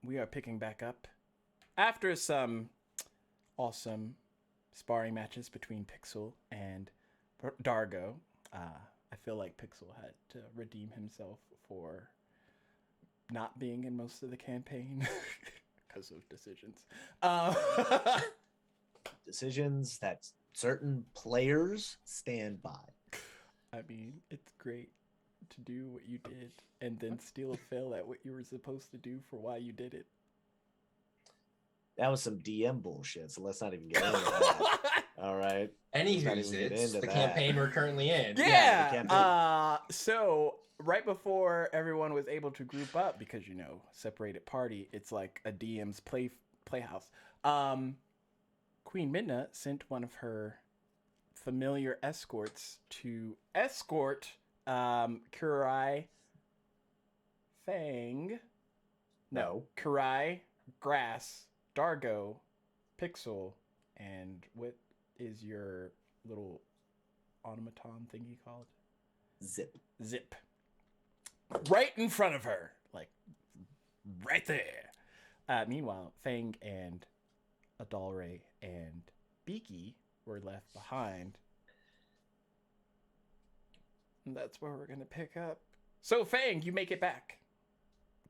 we are picking back up after some awesome sparring matches between Pixel and Dargo. I feel like Pixel had to redeem himself for not being in most of the campaign because of decisions. Decisions that certain players stand by. I mean, it's great to do what you did and then still fail at what you were supposed to do for why you did it. That was some DM bullshit, so let's not even get into that. All right. Anywho's, it's the campaign we're currently in. Yeah. the campaign. So right before everyone was able to group up, because separated party, it's like a DM's playhouse. Queen Midna sent one of her familiar escorts to escort Kurai, Fang, Kurai, Grass, Dargo, Pixel, and what is your little automaton thingy called? Zip. Right in front of her. Like, right there. Meanwhile, Fang and Adalre and Beaky were left behind. And that's where we're going to pick up. So, Fang, you make it back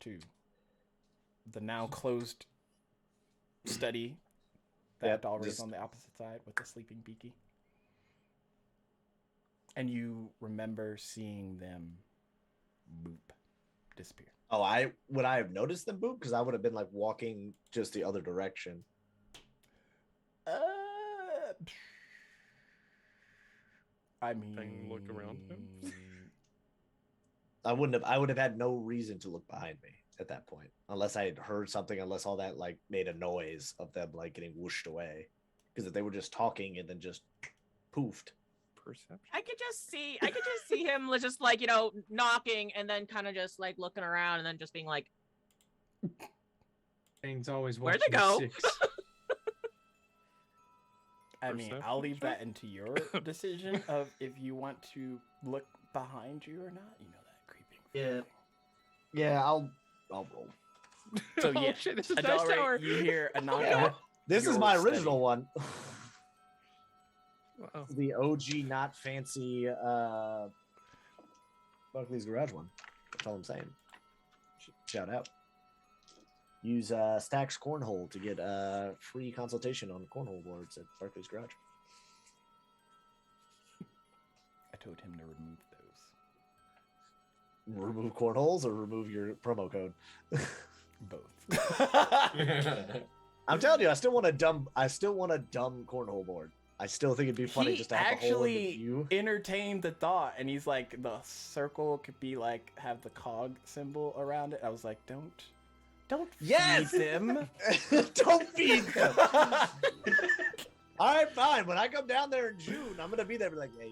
to the now closed study that Adalre is on the opposite side with the sleeping Beaky. And you remember seeing them disappear. Oh, would I have noticed them boop? Because I would have been like walking just the other direction. I mean, Look around him. I would have had no reason to look behind me at that point, unless I had heard something, unless all that like made a noise of them like getting whooshed away. Because if they were just talking and then just poofed. Perception. I could just see him just like, knocking and then kind of just like looking around and then just being like, Things always where'd watching they go? six. I mean, I'll leave that into your decision of if you want to look behind you or not. You know that creeping. Yeah. Yeah, I'll roll. So yeah, shit, this is Dice Tower. Adalre, you hear a knock. Yeah. This is Your my study. original one. Wow. The OG, not fancy Buckley's Garage one. That's all I'm saying. Shout out. Use Stacks Cornhole to get free consultation on cornhole boards at Barclays Garage. I told him to remove those. Remove cornholes or remove your promo code? Both. I'm telling you, I still want a dumb cornhole board. I still think it'd be funny He just to have the hole in the actually view. entertained the thought, and he's like, the circle could be like have the cog symbol around it. I was like, don't Yes! feed them. Don't feed them. All right, fine. When I come down there in June, I'm gonna be there. Be like, hey,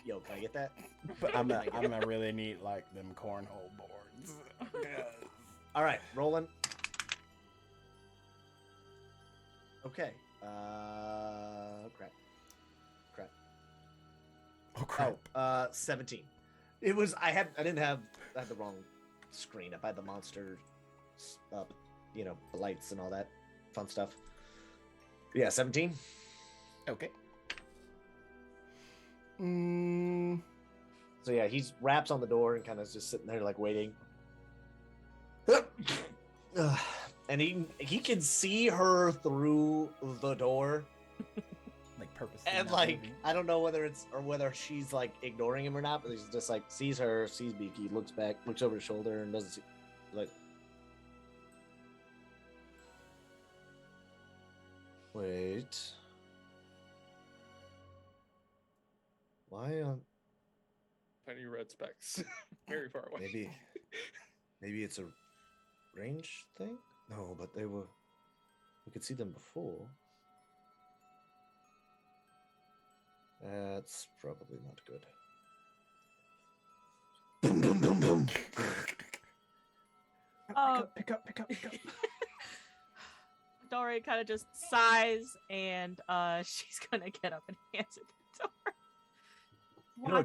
yo, can I get that? But I'm gonna really need like them cornhole boards. All right, rolling. Okay. Crap. Oh crap! Oh, 17. It was. I had the wrong screen up. I had the monster up. The lights and all that fun stuff. Yeah, 17. Okay. So yeah, he raps on the door and kind of just sitting there like waiting. And he can see her through the door. Like purposely. And not like moving. I don't know whether she's like ignoring him or not, but he's just like sees her, sees Beaky, looks back, looks over his shoulder, and doesn't see like. Wait. Why Tiny red specks. Very far away. maybe it's a range thing? No, but we could see them before. That's probably not good. Boom, boom, boom, boom. Pick up. Dory kind of just sighs and she's gonna get up and answer the door. I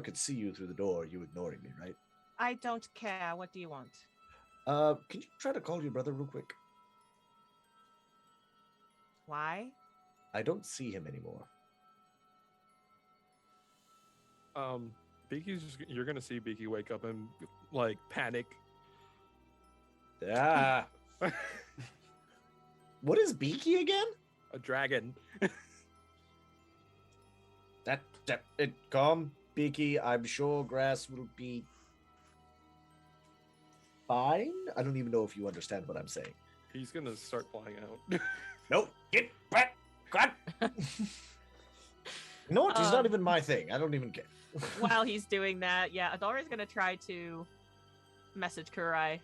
could see you through the door. You ignoring me, right? I don't care. What do you want? Can you try to call your brother real quick? Why? I don't see him anymore. Beaky's just, you're gonna see Beaky wake up and like panic. Ah. What is Beaky again? A dragon. Calm, Beaky. I'm sure grass will be fine. I don't even know if you understand what I'm saying. He's gonna start flying out. Nope. Get back. God. You know what? He's not even my thing. I don't even care. While he's doing that, yeah, Adalri's gonna try to message Kurai.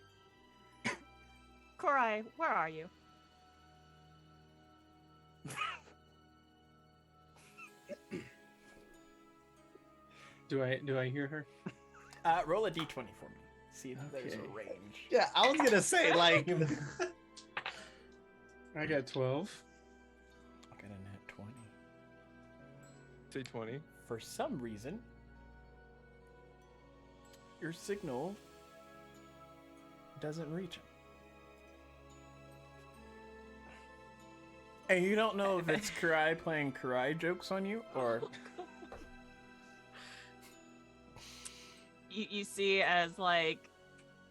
Kurai, where are you? Do I hear her? Roll a d20 for me. See if there's a Okay. range. Yeah, I was gonna say like. I got 12. I got a nat 20. Say 20. For some reason, your signal doesn't reach him. And you don't know if it's Kurai playing Kurai jokes on you or You see as like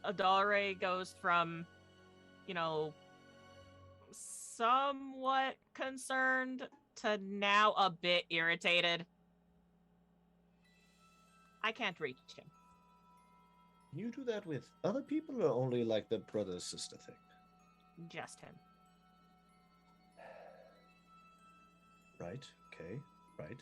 Adalre goes from, you know, somewhat concerned to now a bit irritated. I can't reach him. You do that with other people or only like the brother sister thing? Just him. Right, okay, right.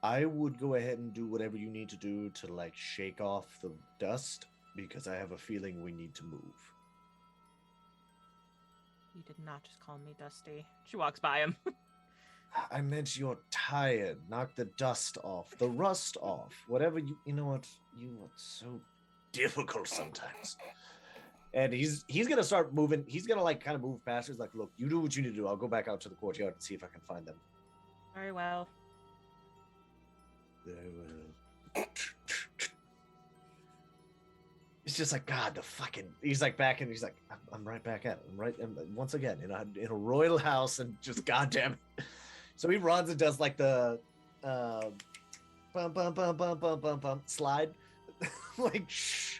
I would go ahead and do whatever you need to do to like shake off the dust because I have a feeling we need to move. You did not just call me Dusty. She walks by him. I meant you're tired. Knock the dust off, the rust off, whatever you know what? You are so difficult sometimes. And he's gonna start moving. He's gonna like kind of move past. He's like, look, you do what you need to do. I'll go back out to the courtyard and see if I can find them. Very well. Very well. It's just like God, the fucking. He's like back and he's like, I'm right back at it. I'm right once again in a royal house and just goddamn. So he runs and does like the bum bum bum bum bum bum bum slide, like shh.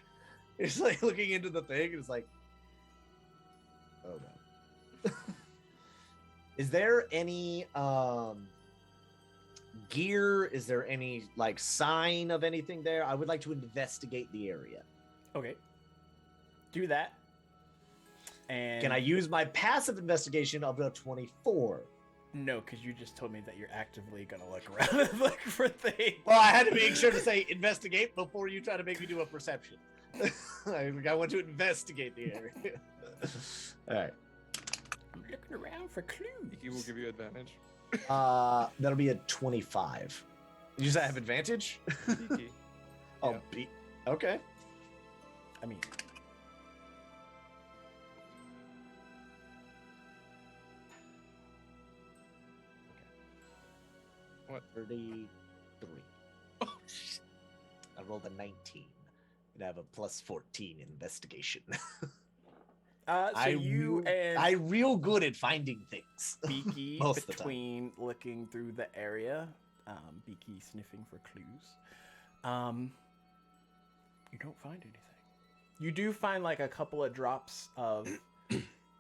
It's like looking into the thing and it's like, oh no. Is there any gear? Is there any like sign of anything there? I would like to investigate the area. okay. Do that. And Can I use my passive investigation of a 24? No, because you just told me that you're actively gonna look around and look for things. Well, I had to make sure to say investigate before you try to make me do a perception. I want to investigate the area. All right. I'm looking around for clues. Beaky will give you advantage. That'll be a 25. Did you say I have advantage? Beaky. Oh, Yeah. Okay. I mean, What? 33. Oh, shit. I rolled a 19. And I have a plus 14 investigation. so you and I real good at finding things. Beaky Most of the time. between looking through the area, Beaky sniffing for clues. You don't find anything. You do find like a couple of drops of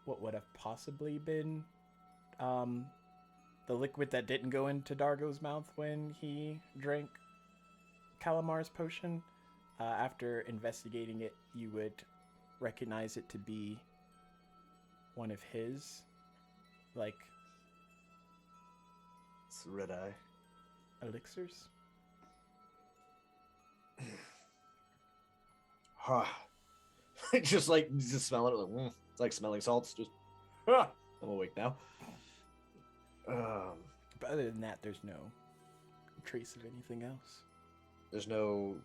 what would have possibly been the liquid that didn't go into Dargo's mouth when he drank Calamar's potion. After investigating it, you would recognize it to be one of his, like, It's red eye. elixirs. Just smelling it. Like, it's like smelling salts. Just, I'm awake now. But other than that, there's no trace of anything else. There's no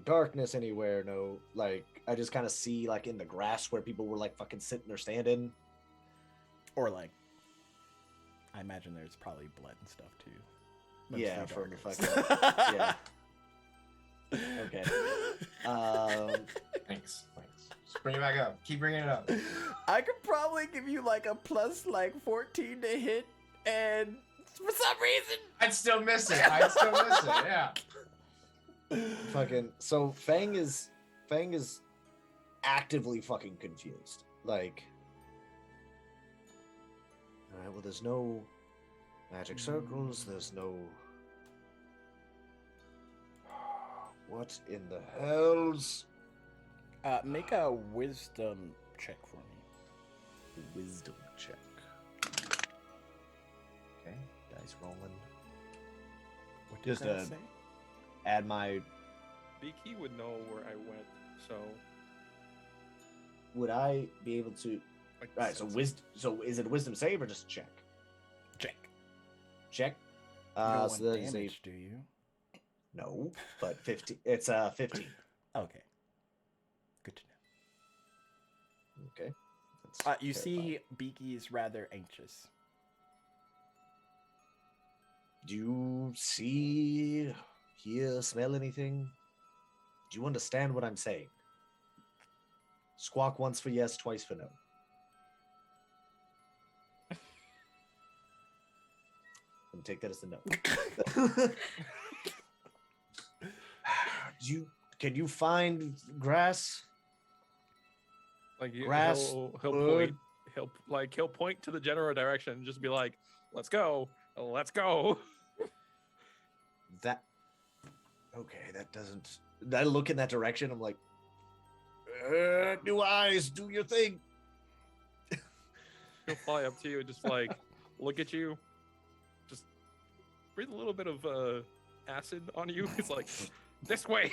darkness anywhere. No, like, I just kind of see like in the grass where people were like fucking sitting or standing. Or like, I imagine there's probably blood and stuff too. Mostly Yeah, from the Dargo's. fucking yeah. Okay. Thanks. Just bring it back up. Keep bringing it up. I could probably give you like a plus like 14 to hit, and for some reason, I'd still miss it. Yeah. Fucking. So Fang is actively fucking confused. Like, all right. Well, there's no magic circles. There's no. What in the hells? make a wisdom check for me. Wisdom check. Okay, dice rolling. What Just that a- say? Add my. Beaky would know where I went, so Would I be able to? like, Right. So So is it a wisdom save or just a check? Check. Check. You don't So want that is a damage, do you? no, but 15. It's 15. Okay. Good to know. Okay. That's You terrifying. see, Beaky is rather anxious. Do you see, hear, smell anything? Do you understand what I'm saying? Squawk once for yes, twice for no. And take that as a no. Can you find grass? like Grass, he'll wood. point he'll point to the general direction and just be like, let's go. That okay, that doesn't. I look in that direction. I'm like, new eyes, do your thing. He'll fly up to you and just like look at you, just breathe a little bit of acid on you. It's like, this way.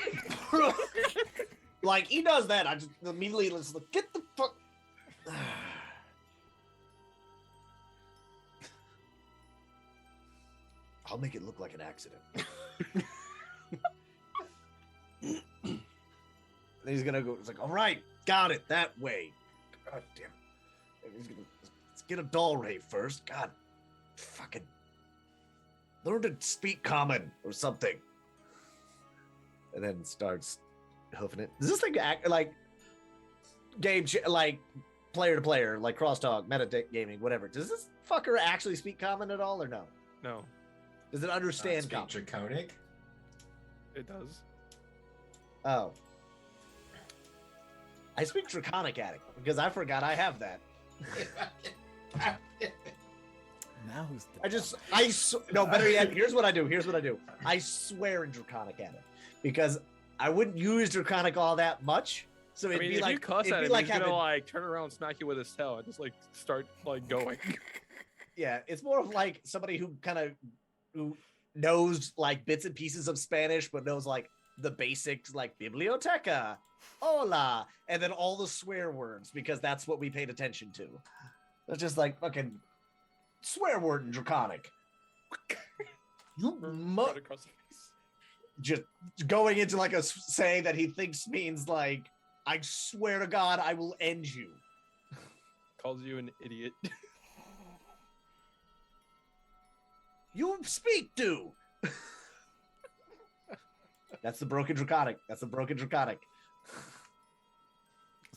Like he does that. I just immediately just like, get the fuck. I'll make it look like an accident. And he's gonna go. It's like, all right, got it that way. God damn it. And he's gonna let's get a doll ray first. God, fucking learn to speak common or something. And then starts hoofing it. Does this thing act like like player to player, like crosstalk, meta gaming, whatever? Does this fucker actually speak common at all or no? No, Does it understand Speak common? Draconic. it does. Oh. I speak Draconic Attic because I forgot I have that. Now who's the No, better yet, here's what I do. I swear in Draconic Attic because I wouldn't use Draconic all that much. So I it'd mean, be if like, you cuss it'd at be him, like he's gonna having, like turn around, and smack you with his tail, and just like start like going. yeah, it's more of like somebody who who knows like bits and pieces of Spanish, but knows like the basics like biblioteca, hola, and then all the swear words because that's what we paid attention to. It's just like fucking swear word in Draconic. You Right across the face. just going into like a saying that he thinks means like, I swear to God, I will end you. Calls you an idiot. You speak to. That's the broken Draconic.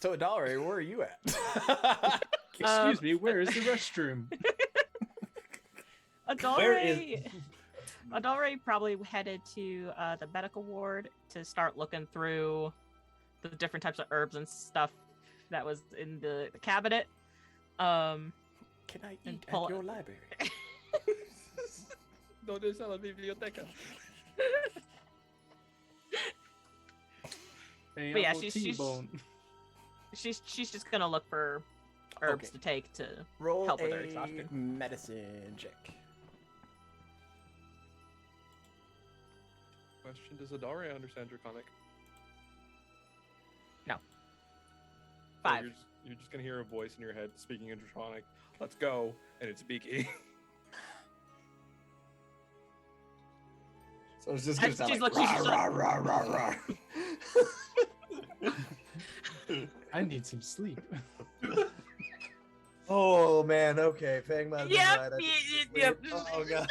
So, Adalre, where are you at? Excuse me, where is the restroom? Adalre probably headed to the medical ward to start looking through the different types of herbs and stuff that was in the cabinet. Can I And eat pull at it. your library? ¿Dónde está la biblioteca? Hey, But yeah, Uncle she's- T-Bone. She's just gonna look for herbs Okay. to take to Roll help with her a exhaustion. medicine check. Question: Does Adare understand Draconic? No. Or 5. You're just gonna hear a voice in your head speaking in Draconic. Let's go, and it's Beaky. So it's just She's gonna sound like, like, she's rah, rah, rah, rah, rah. I need some sleep. Oh man, okay, Fang might have been Yep, right. I yep, just- yep. Oh god.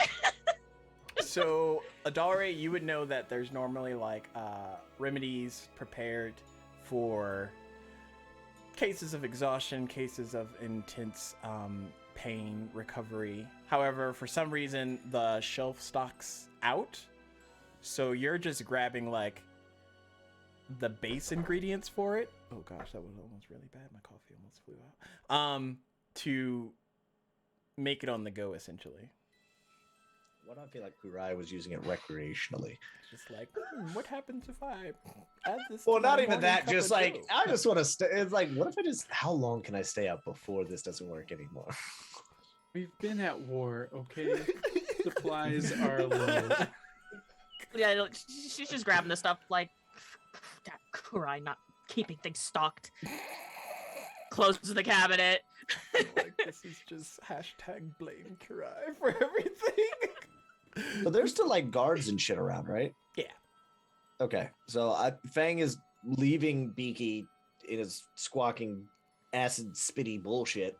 So, Adalre, you would know that there's normally like remedies prepared for cases of exhaustion, cases of intense pain recovery. However, for some reason, the shelf stocks out. So you're just grabbing like the base ingredients for it. Oh gosh, that was almost really bad. My coffee almost flew out. To make it on the go, essentially. Why do I feel like Kurai was using it recreationally? Just like, what happens if I add this? Well, to not my even morning that. cup Just of like, joe? I just want to stay. It's like, what if I just, how long can I stay up before this doesn't work anymore? We've been at war, okay? Supplies are low. Yeah, look, she's just grabbing the stuff like that Kurai not keeping things stocked. Closes the cabinet. Like, this is just hashtag blame Kurai for everything. So there's still like guards and shit around, right? Yeah. Okay. So Fang is leaving Beaky in his squawking acid spitty bullshit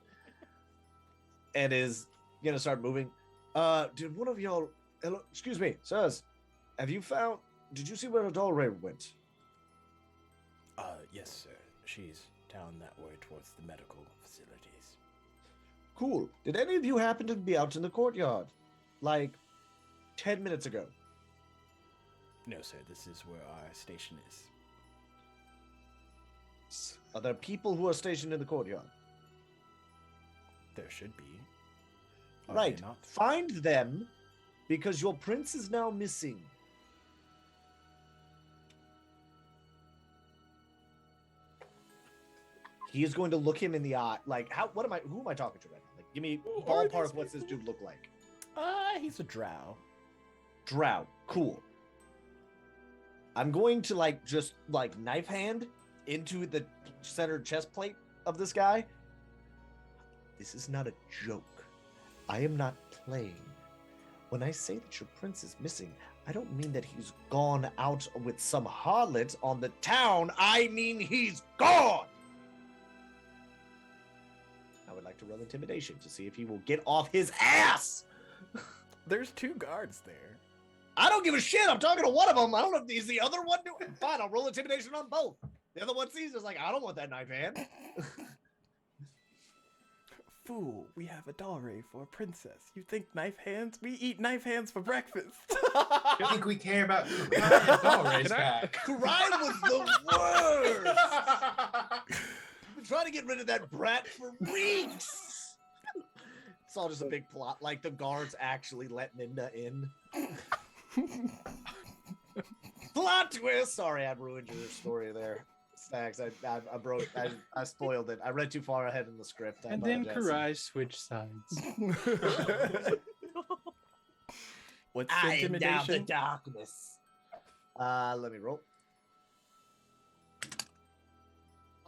and is gonna start moving. Did one of y'all, hello, excuse me, sirs, did you see where Adalre went? Yes, sir. She's down that way towards the medical facilities. Cool. Did any of you happen to be out in the courtyard? Like 10 minutes ago? No, sir. This is where our station is. Are there people who are stationed in the courtyard? There should be. Are Right. they not? Find them, because your prince is now missing. He is going to look him in the eye. Like, who am I talking to right now? Like, give me Who are these ballpark, what's this people? dude look like? He's a drow. Drow. Cool. I'm going to, like, just, like, knife hand into the center chest plate of this guy. This is not a joke. I am not playing. When I say that your prince is missing, I don't mean that he's gone out with some harlot on the town. I mean he's gone! I would like to roll intimidation to see if he will get off his ass! There's 2 guards there. I don't give a shit. I'm talking to one of them. I don't know if he's the other one doing. Fine, I'll roll intimidation on both. The other one sees is like, I don't want that knife hand. Fool, we have a Adalre for a princess. You think knife hands? We eat knife hands for breakfast. I think we care about Kurai Can I- back. Kurai was the worst. I've been trying to get rid of that brat for weeks. It's all just a big plot. Like the guards actually let Ninda in. Plot twist. Sorry, I ruined your story there. Stacks. I spoiled it. I read too far ahead in the script. I And then apologize. Kurai switched sides. What's I am now the intimidation? darkness. Let me roll.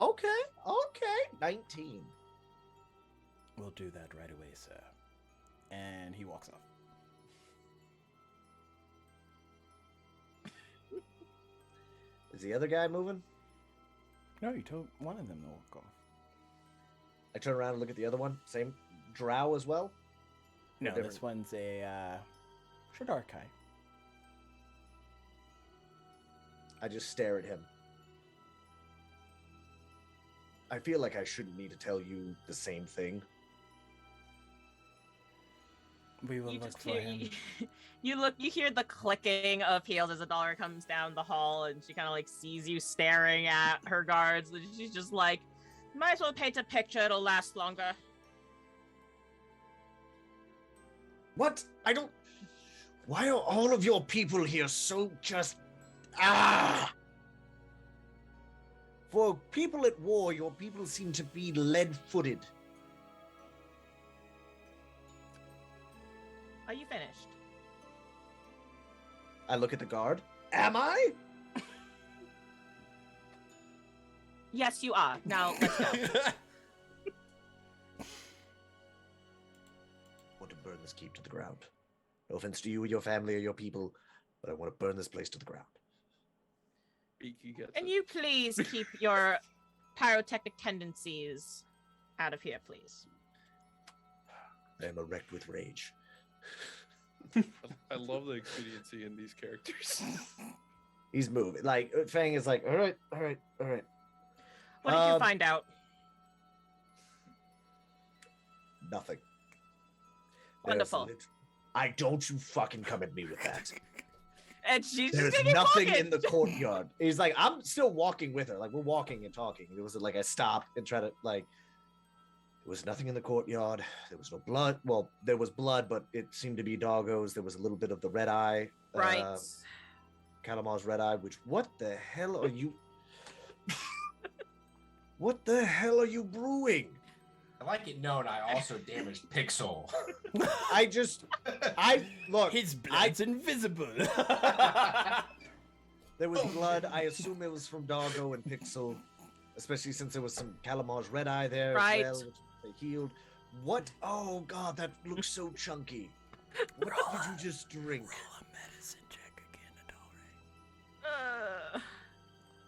Okay. 19. We'll do that right away, sir. And he walks off. Is the other guy moving? No, you told one of them to walk off. I turn around and look at the other one. Same drow as well? No, different? this one's a Shadarkai. I just stare at him. I feel like I shouldn't need to tell you the same thing. We will You look just for hear him. you hear the clicking of heels as a dollar comes down the hall, and she kind of like sees you staring at her guards. And she's just like, might as well paint a picture, it'll last longer. What? Why are all of your people here so just... For people at war, your people seem to be lead-footed. Are you finished? I look at the guard. Am I? Yes, you are. Now let's go. I want to burn this keep to the ground. No offense to you or your family or your people, but I want to burn this place to the ground. Beaky gets Can it. you please keep your pyrotechnic tendencies out of here, please? I am erect with rage. I love the expediency in these characters. He's moving. Like Fang is like, all right. What did you find out? Nothing. Wonderful. I don't you fucking come at me with that. And she's There's just gonna keep nothing walking. in the courtyard. He's like, I'm still walking with her. Like we're walking and talking. It was like I stopped and tried to like. There was nothing in the courtyard. There was no blood. Well, there was blood, but it seemed to be Doggo's. There was a little bit of the red eye. Right. Calamar's red eye. Which what the hell are you? What the hell are you brewing? I like it known I also damaged Pixel. Look. His blood's invisible. There was blood. I assume it was from Doggo and Pixel, especially since there was some Calamar's red eye there Right. as well, which they healed. What? Oh god, that looks so chunky. What did you just drink? Roll a medicine check again, Adore.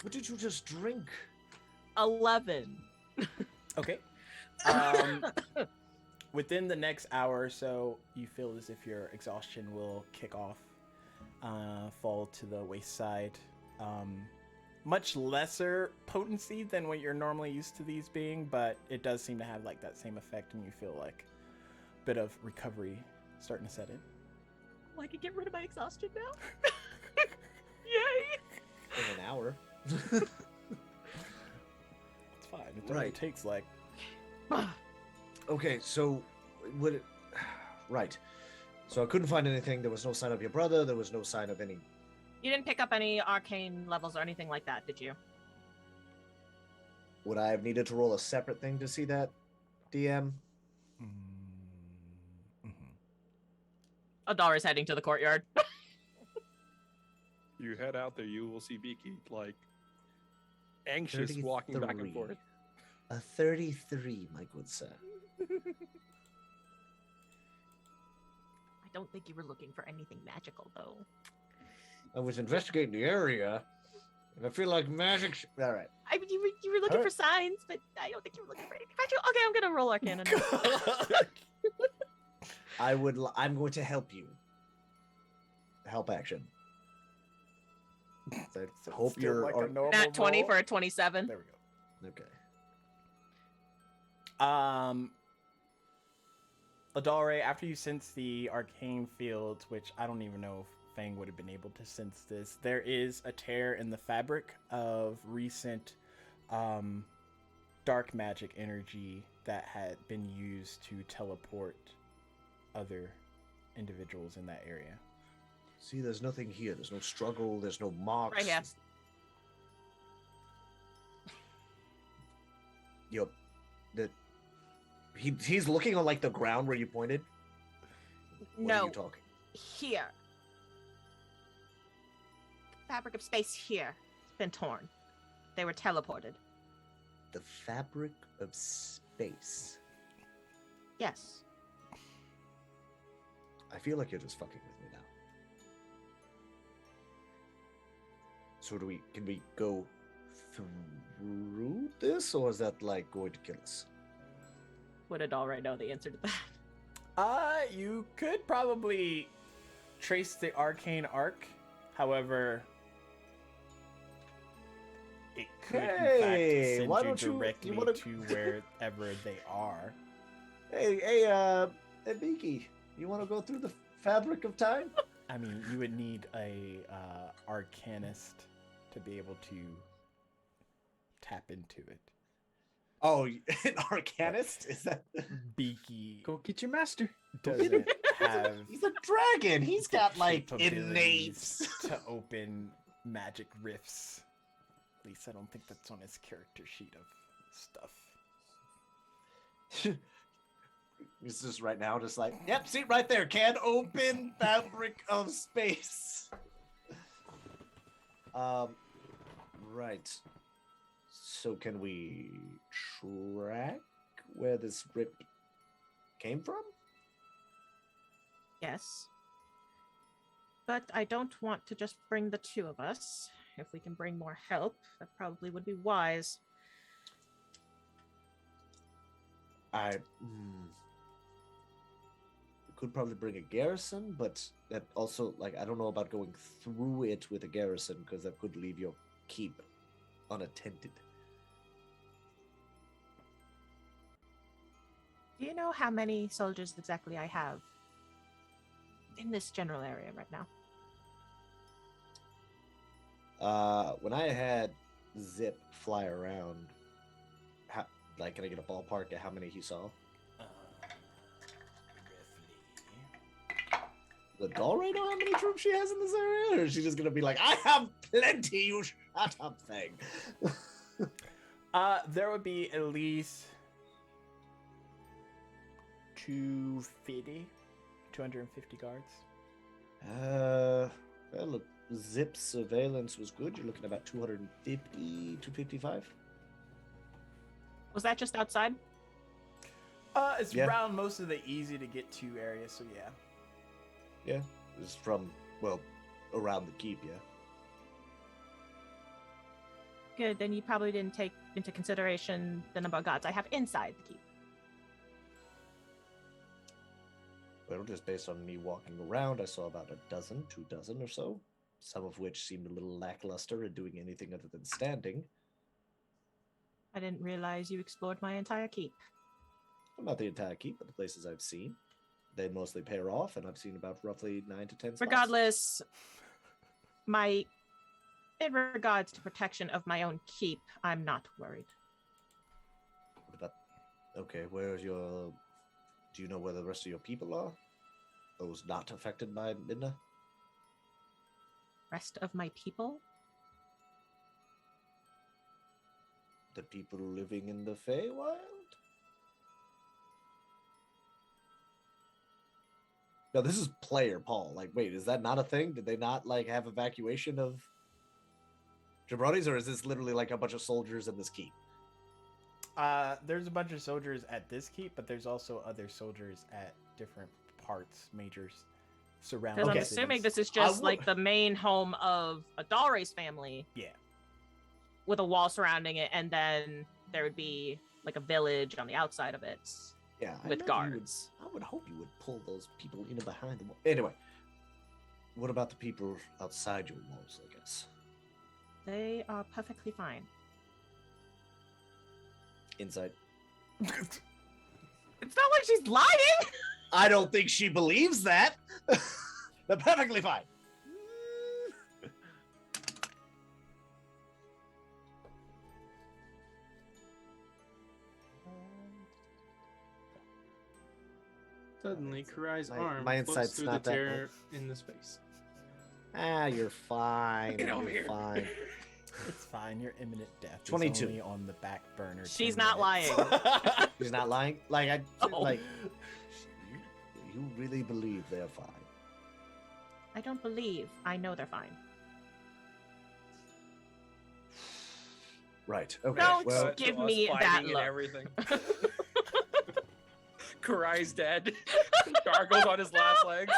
What did you just drink? 11. Okay. Within the next hour or so, you feel as if your exhaustion will kick off, fall to the wayside. Much lesser potency than what you're normally used to these being, but it does seem to have like that same effect, and you feel like a bit of recovery starting to set in. Well, I can get rid of my exhaustion now. Yay! In an hour. It's fine. It only Right. takes like Okay, so would it right. So I couldn't find anything. There was no sign of your brother. There was no sign of any. You didn't pick up any arcane levels or anything like that, did you? Would I have needed to roll a separate thing to see that, DM? Adara's heading to the courtyard. You head out there, you will see Beaky like anxious, walking back and 33. forth. A 33, my good sir. I don't think you were looking for anything magical, though. I was investigating the area, and I feel like magic. All right. I mean, you were looking Alright. for signs, but I don't think you were looking for anything magical. Okay, I'm gonna roll Arcana. I'm going to help you. Help action. I hope Still you're. like a normal Nat 20 roll. for a 27. There we go. Okay. Adalre, after you sense the arcane fields, which I don't even know if Fang would have been able to sense this, there is a tear in the fabric of recent dark magic energy that had been used to teleport other individuals in that area. See, there's nothing here. There's no struggle. There's no marks. Right here. Yup. That he's looking on like the ground where you pointed. What are No, you talking? here. Fabric of space here. It's been torn. They were teleported. The fabric of space. Yes. I feel like you're just fucking with me now. So can we go through this, or is that like going to kill us? Would it already know the answer to that? You could probably trace the arcane arc. However, it could Hey, in why fact don't send you- you directly you wanna- to wherever they are. Hey, Beaky, you want to go through the fabric of time? I mean, you would need a arcanist to be able to tap into it. Oh, an arcanist? Is that? Beaky Go get your master. doesn't have He's a dragon. He's got like capabilities innate. to open magic rifts. At least I don't think that's on his character sheet of stuff. He's just right now, just like, yep, see right there, can open fabric of space. Right. So can we track where this rip came from? Yes. But I don't want to just bring the two of us. If we can bring more help, that probably would be wise. could probably bring a garrison, but that also, like, I don't know about going through it with a garrison because that could leave your keep unattended. Do you know how many soldiers exactly I have in this general area right now? When I had Zip fly around, can I get a ballpark at how many he saw? The Dalray know how many troops she has in this area, or is she just gonna be like, "I have plenty, you shut up thing"? There would be at least 250 guards. Well, look, Zip's surveillance was good. You're looking at about 250, 255. Was that just outside? It's Yeah. around most of the easy to get to areas, so yeah. Yeah, it's from, well, around the keep, yeah. Good, then you probably didn't take into consideration the number of gods I have inside the keep. Well, just based on me walking around, I saw about 2 dozen or so, some of which seemed a little lackluster in doing anything other than standing. I didn't realize you explored my entire keep. Well, not the entire keep, but the places I've seen. They mostly pair off, and I've seen about roughly 9 to 10 spots. Regardless, in regards to protection of my own keep, I'm not worried. What about, okay, where's your, do you know where the rest of your people are? Those not affected by Midna? Rest of my people? The people living in the Feywild? No, this is player Paul. Like, wait, is that not a thing? Did they not, like, have evacuation of jabronis, or is this literally like a bunch of soldiers in this keep? There's a bunch of soldiers at this keep, but there's also other soldiers at different parts, majors, surrounding. Because I'm Okay. assuming this is I just would- like the main home of a Dalray's family. Yeah. With a wall surrounding it, and then there would be like a village on the outside of it Yeah, I with imagine you would- guards. I would hope you would pull those people in behind the wall. Anyway, what about the people outside your walls, I guess? They are perfectly fine. Inside. It's not like she's lying. I don't think she believes that. They're perfectly fine. Suddenly, Karai's My- arm my floats insight's through the not that tear in the space. Ah, you're fine. Get over You're here. fine. It's fine. Your imminent death is 22. only on the back burner. She's 10 not minutes. She's not lying. Like Oh. like you really believe they're fine. I don't believe. I know they're fine. Right. Okay. Don't well, give To us me that fighting and look. everything. Karai's dead. Dargo's on his last legs.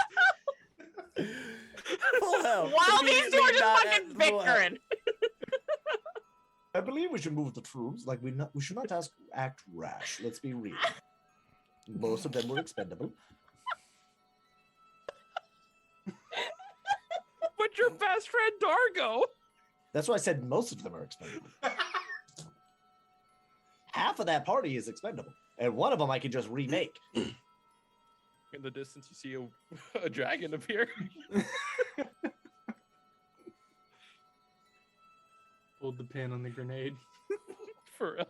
Full health. While these two are Immediately just not fucking at full health. bickering. I believe we should move the troops. Like we should not act rash. Let's be real. Most of them were expendable. But your best friend Dargo. That's why I said most of them are expendable. Half of that party is expendable, and one of them I can just remake. In the distance, you see a dragon appear. Hold the pin on the grenade. For real.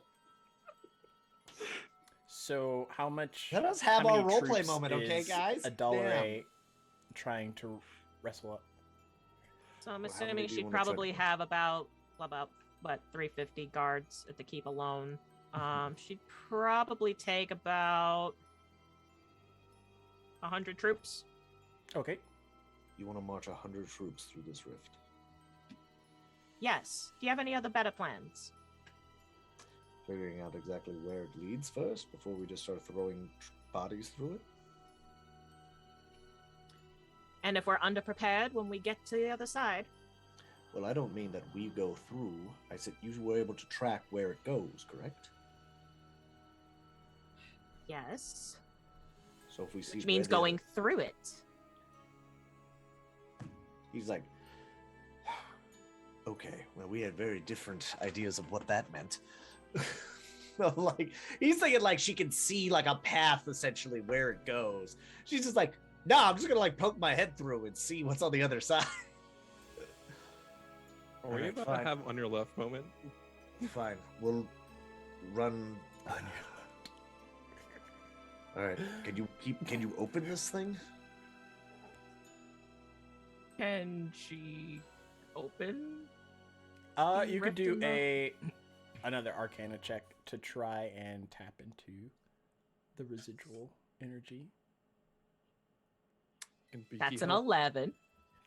So how much? Let us have how our many roleplay troops moment, okay, is guys? A Dalray trying to wrestle up. So I'm Well, how many assuming do you she'd wanna try to probably push? have about what 350 guards at the keep alone. She'd probably take about 100 troops. Okay. You want to march 100 troops through this rift? Yes. Do you have any other better plans? Figuring out exactly where it leads first before we just start throwing bodies through it. And if we're underprepared when we get to the other side, Well, I don't mean that we go through. I said you were able to track where it goes, correct? yes. So if we see which means where the- going through it. He's like, okay, well, we had very different ideas of what that meant. Like, he's thinking like she can see like a path essentially where it goes. She's just like, nah, I'm just gonna like poke my head through and see what's on the other side. Are we Alright, about fine. to have on your left moment? Fine, we'll run. All right, can you open this thing? Can she open? You could rift do in the- another Arcana check to try and tap into the residual energy. Can Beaky That's an help? 11.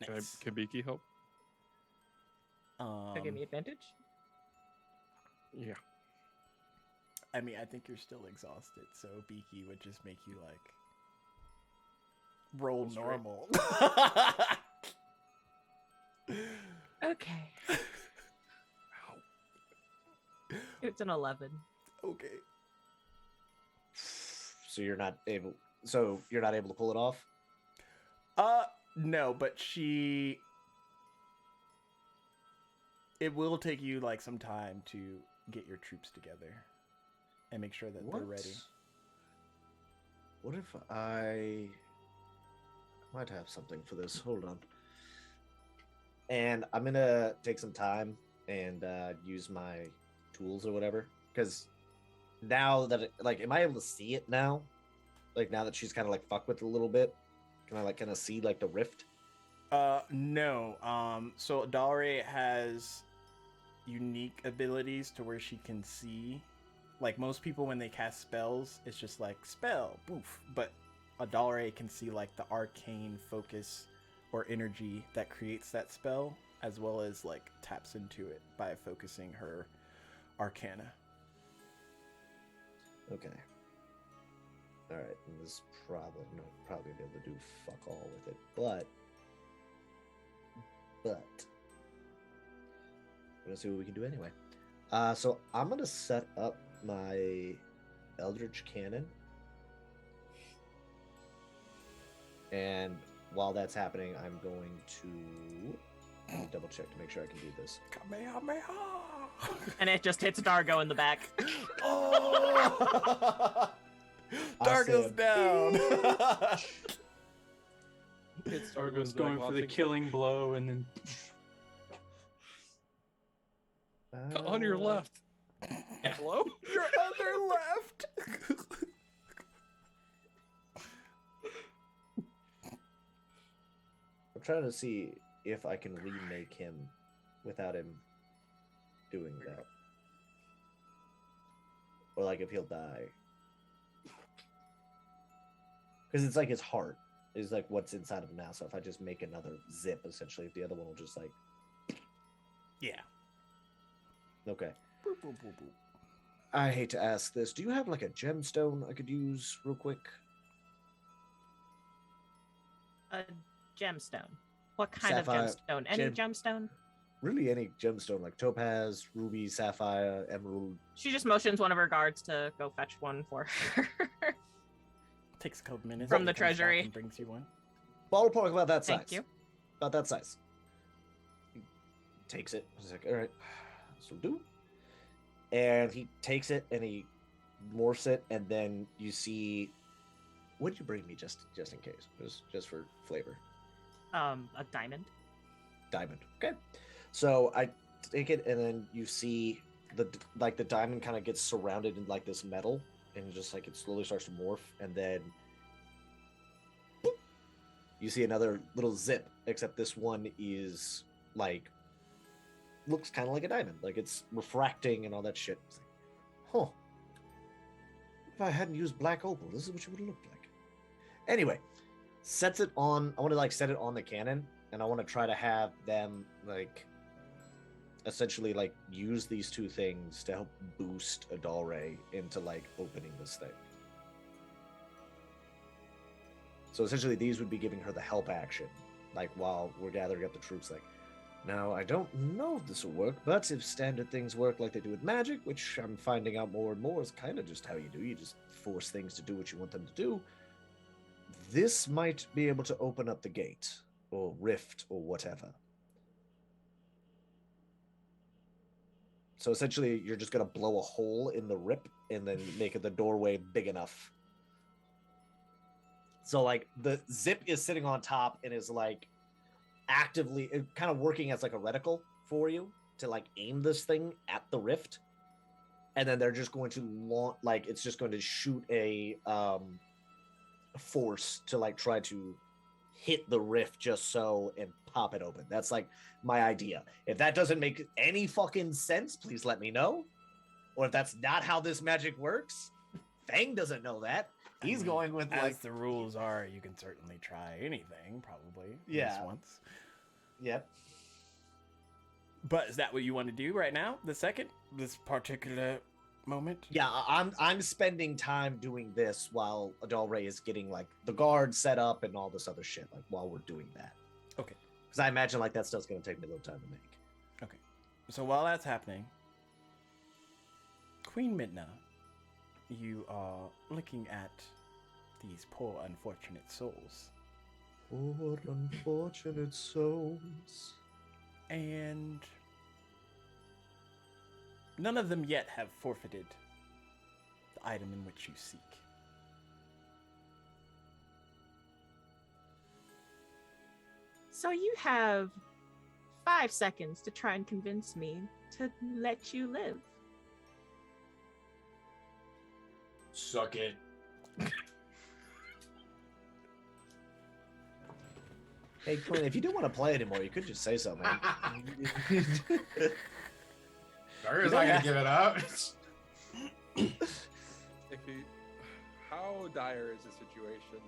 Nice. Can Beaky help? So give me advantage. Yeah. I mean, I think you're still exhausted, so Beaky would just make you like roll That's right. normal. Okay. It's an 11. Okay. So you're not able. So you're not able to pull it off. No, but it will take you like some time to get your troops together and make sure that they're ready. What if I might have something for this? Hold on. And I'm gonna take some time and use my tools or whatever, because now that am I able to see it now? Like now that she's kind of like fucked with it a little bit, can I like kind of see like the rift? No. So Dalre has unique abilities to where she can see. Like most people, when they cast spells, it's just like spell, poof. But Dalre can see like the arcane focus or energy that creates that spell, as well as like taps into it by focusing her arcana. Okay. All right, and this is probably not probably be able to do fuck all with it, but we're gonna see what we can do anyway. So I'm gonna set up my Eldritch Cannon, and while that's happening, I'm going to double check to make sure I can do this. Kamehameha! And it just hits Dargo in the back. Oh! Dargo's said, down. Dargo's going for the killing blow, and then On your left. Hello? Your other left. I'm trying to see if I can remake him without him doing that. Or like if he'll die. Because it's like his heart is like what's inside of him now. So if I just make another zip, essentially, the other one will just like. Yeah. Okay. Boop, boop, boop, boop. I hate to ask this. Do you have like a gemstone I could use real quick? A gemstone. What kind Sapphire, of gemstone? Any gemstone? Really, any gemstone like topaz, ruby, sapphire, emerald. She just motions one of her guards to go fetch one for her. Takes a couple minutes. From the He comes back treasury. and brings you one. Ballpark about that size. Thank you. About that size. He takes it. He's like, all right, this will do. And he takes it and he morphs it, and then you see. What'd you bring me just in case? Just for flavor. A diamond. Diamond. Okay. So I take it, and then you see the diamond kind of gets surrounded in like this metal, and just like it slowly starts to morph, and then boop, you see another little zip, except this one is like looks kind of like a diamond, like it's refracting and all that shit. It's like, huh. If I hadn't used black opal, this is what you would have looked like. Anyway, sets it on. I want to like set it on the cannon, and I want to try to have them like essentially like use these two things to help boost Adalre into like opening this thing. So essentially these would be giving her the help action, like while we're gathering up the troops. Like, now I don't know if this will work, but if standard things work like they do with magic, which I'm finding out more and more is kind of just how you do, you just force things to do what you want them to do, this might be able to open up the gate or rift or whatever. So essentially, you're just going to blow a hole in the rip and then make the doorway big enough. So, like, the zip is sitting on top and is, like, actively kind of working as, like, a reticle for you to, like, aim this thing at the rift. And then they're just going to launch, like, it's just going to shoot a force to, like, try to hit the rift just so and pop it open. That's, like, my idea. If that doesn't make any fucking sense, please let me know. Or if that's not how this magic works, Fang doesn't know that. He's going with, as like, the rules are, you can certainly try anything, probably. At Yeah. least once. Yep. But is that what you want to do right now? This particular moment? Yeah, I'm spending time doing this while Adalray is getting, like, the guard set up and all this other shit, like, while we're doing that. Okay. Because I imagine, like, that stuff's going to take me a little time to make. Okay. So while that's happening, Queen Midna, you are looking at these poor unfortunate souls. Poor unfortunate souls. And none of them yet have forfeited the item in which you seek. So you have 5 seconds to try and convince me to let you live. Suck it. Hey, Quinn, if you don't want to play anymore, you could just say something. Dario's not gonna give it up. If you, how dire is the situation?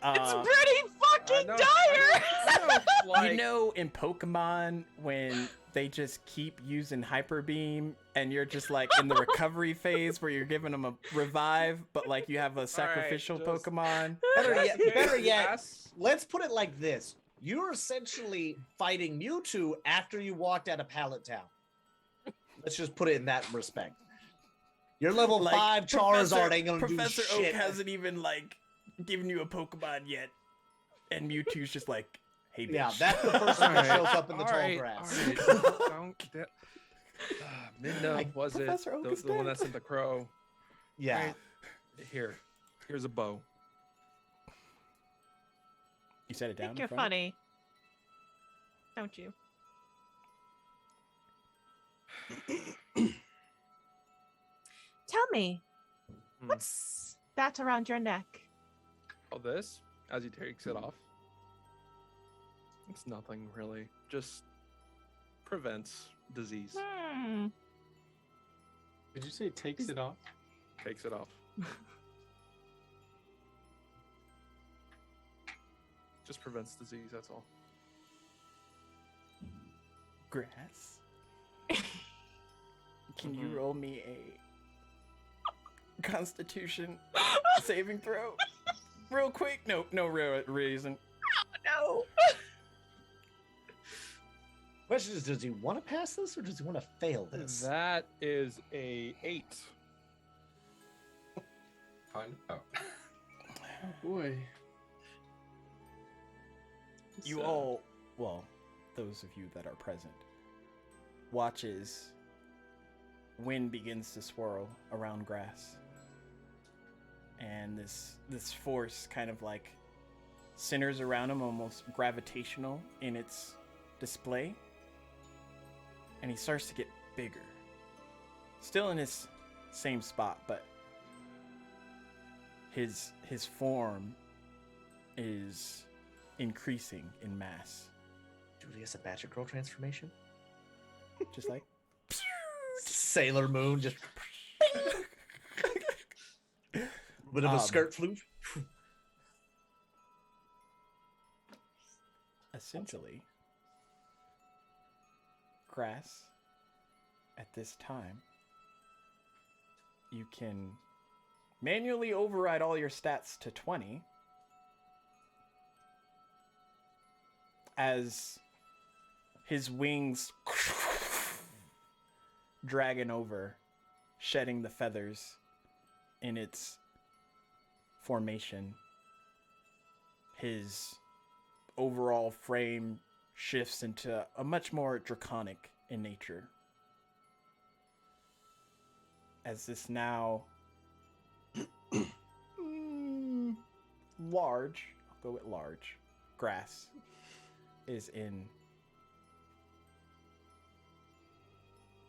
It's Uh, pretty fucking know, dire! I know, like, you know, in Pokemon, when they just keep using Hyper Beam, and you're just like in the recovery phase where you're giving them a revive, but like you have a sacrificial just- Pokemon. Better yet, Yes. let's put it like this. You're essentially fighting Mewtwo after you walked out of Pallet Town. Let's just put it in that respect. Your level 5 Charizard ain't gonna Professor do shit. Oak hasn't even like given you a Pokemon yet, and Mewtwo's just like, "Hey, bitch." Yeah, that's the first one that shows up in the tall Alright, grass. alright, don't get. Midna Like, was it Professor Oak is the one dead. that sent the crow? Yeah. Right. Here's a bow. You set it I down. think in you're front of funny. Don't you? Tell me, what's that around your neck? All this as he takes it off. It's nothing really. Just prevents disease. Hmm. Did you say it takes it off? Takes it off. Just prevents disease. That's all. Grass. Can you Mhm. roll me a Constitution saving throw, real quick? No real reason. No. Question is, does he want to pass this or does he want to fail this? That is a 8. Fun. Oh. Oh boy. You So- all, well, those of you that are present, watch as wind begins to swirl around grass, and this force kind of like centers around him, almost gravitational in its display, and he starts to get bigger, still in his same spot, but his form is increasing in mass, Dude, he has a Badger Girl transformation? just like Sailor Moon, just bit of a skirt flute. essentially. Grass, at this time, you can manually override all your stats to 20 as his wings dragging over, shedding the feathers in its formation, his overall frame shifts into a much more draconic in nature. As this now large, I'll go with large, grass is in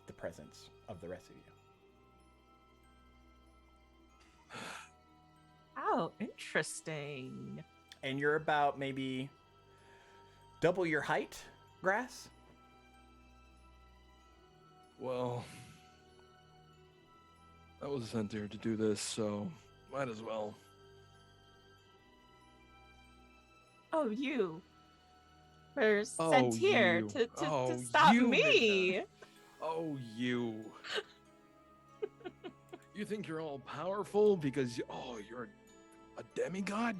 the presence of the rest of you. Oh, interesting. And you're about maybe double your height, grass. Well, I was sent here to do this, so might as well. Oh, you were Oh, sent here you. to Oh, stop you, me. Midna. Oh, you. You think you're all powerful because, you're a demigod?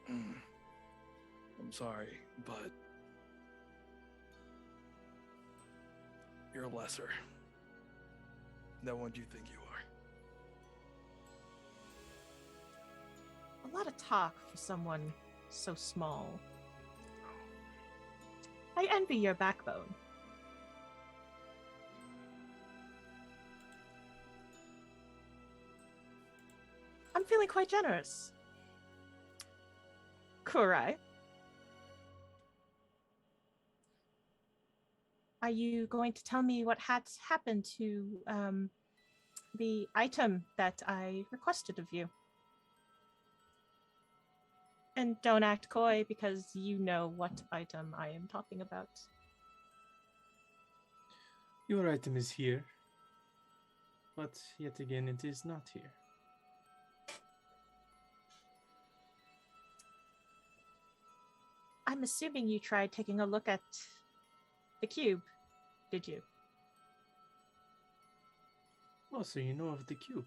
I'm sorry, but you're lesser than what you think you are. A lot of talk for someone so small. I envy your backbone. I'm feeling quite generous. Kurai, are you going to tell me what had happened to the item that I requested of you? And don't act coy because you know what item I am talking about. Your item is here, but yet again, it is not here. I'm assuming you tried taking a look at the cube, did you? Oh, so you know of the cube.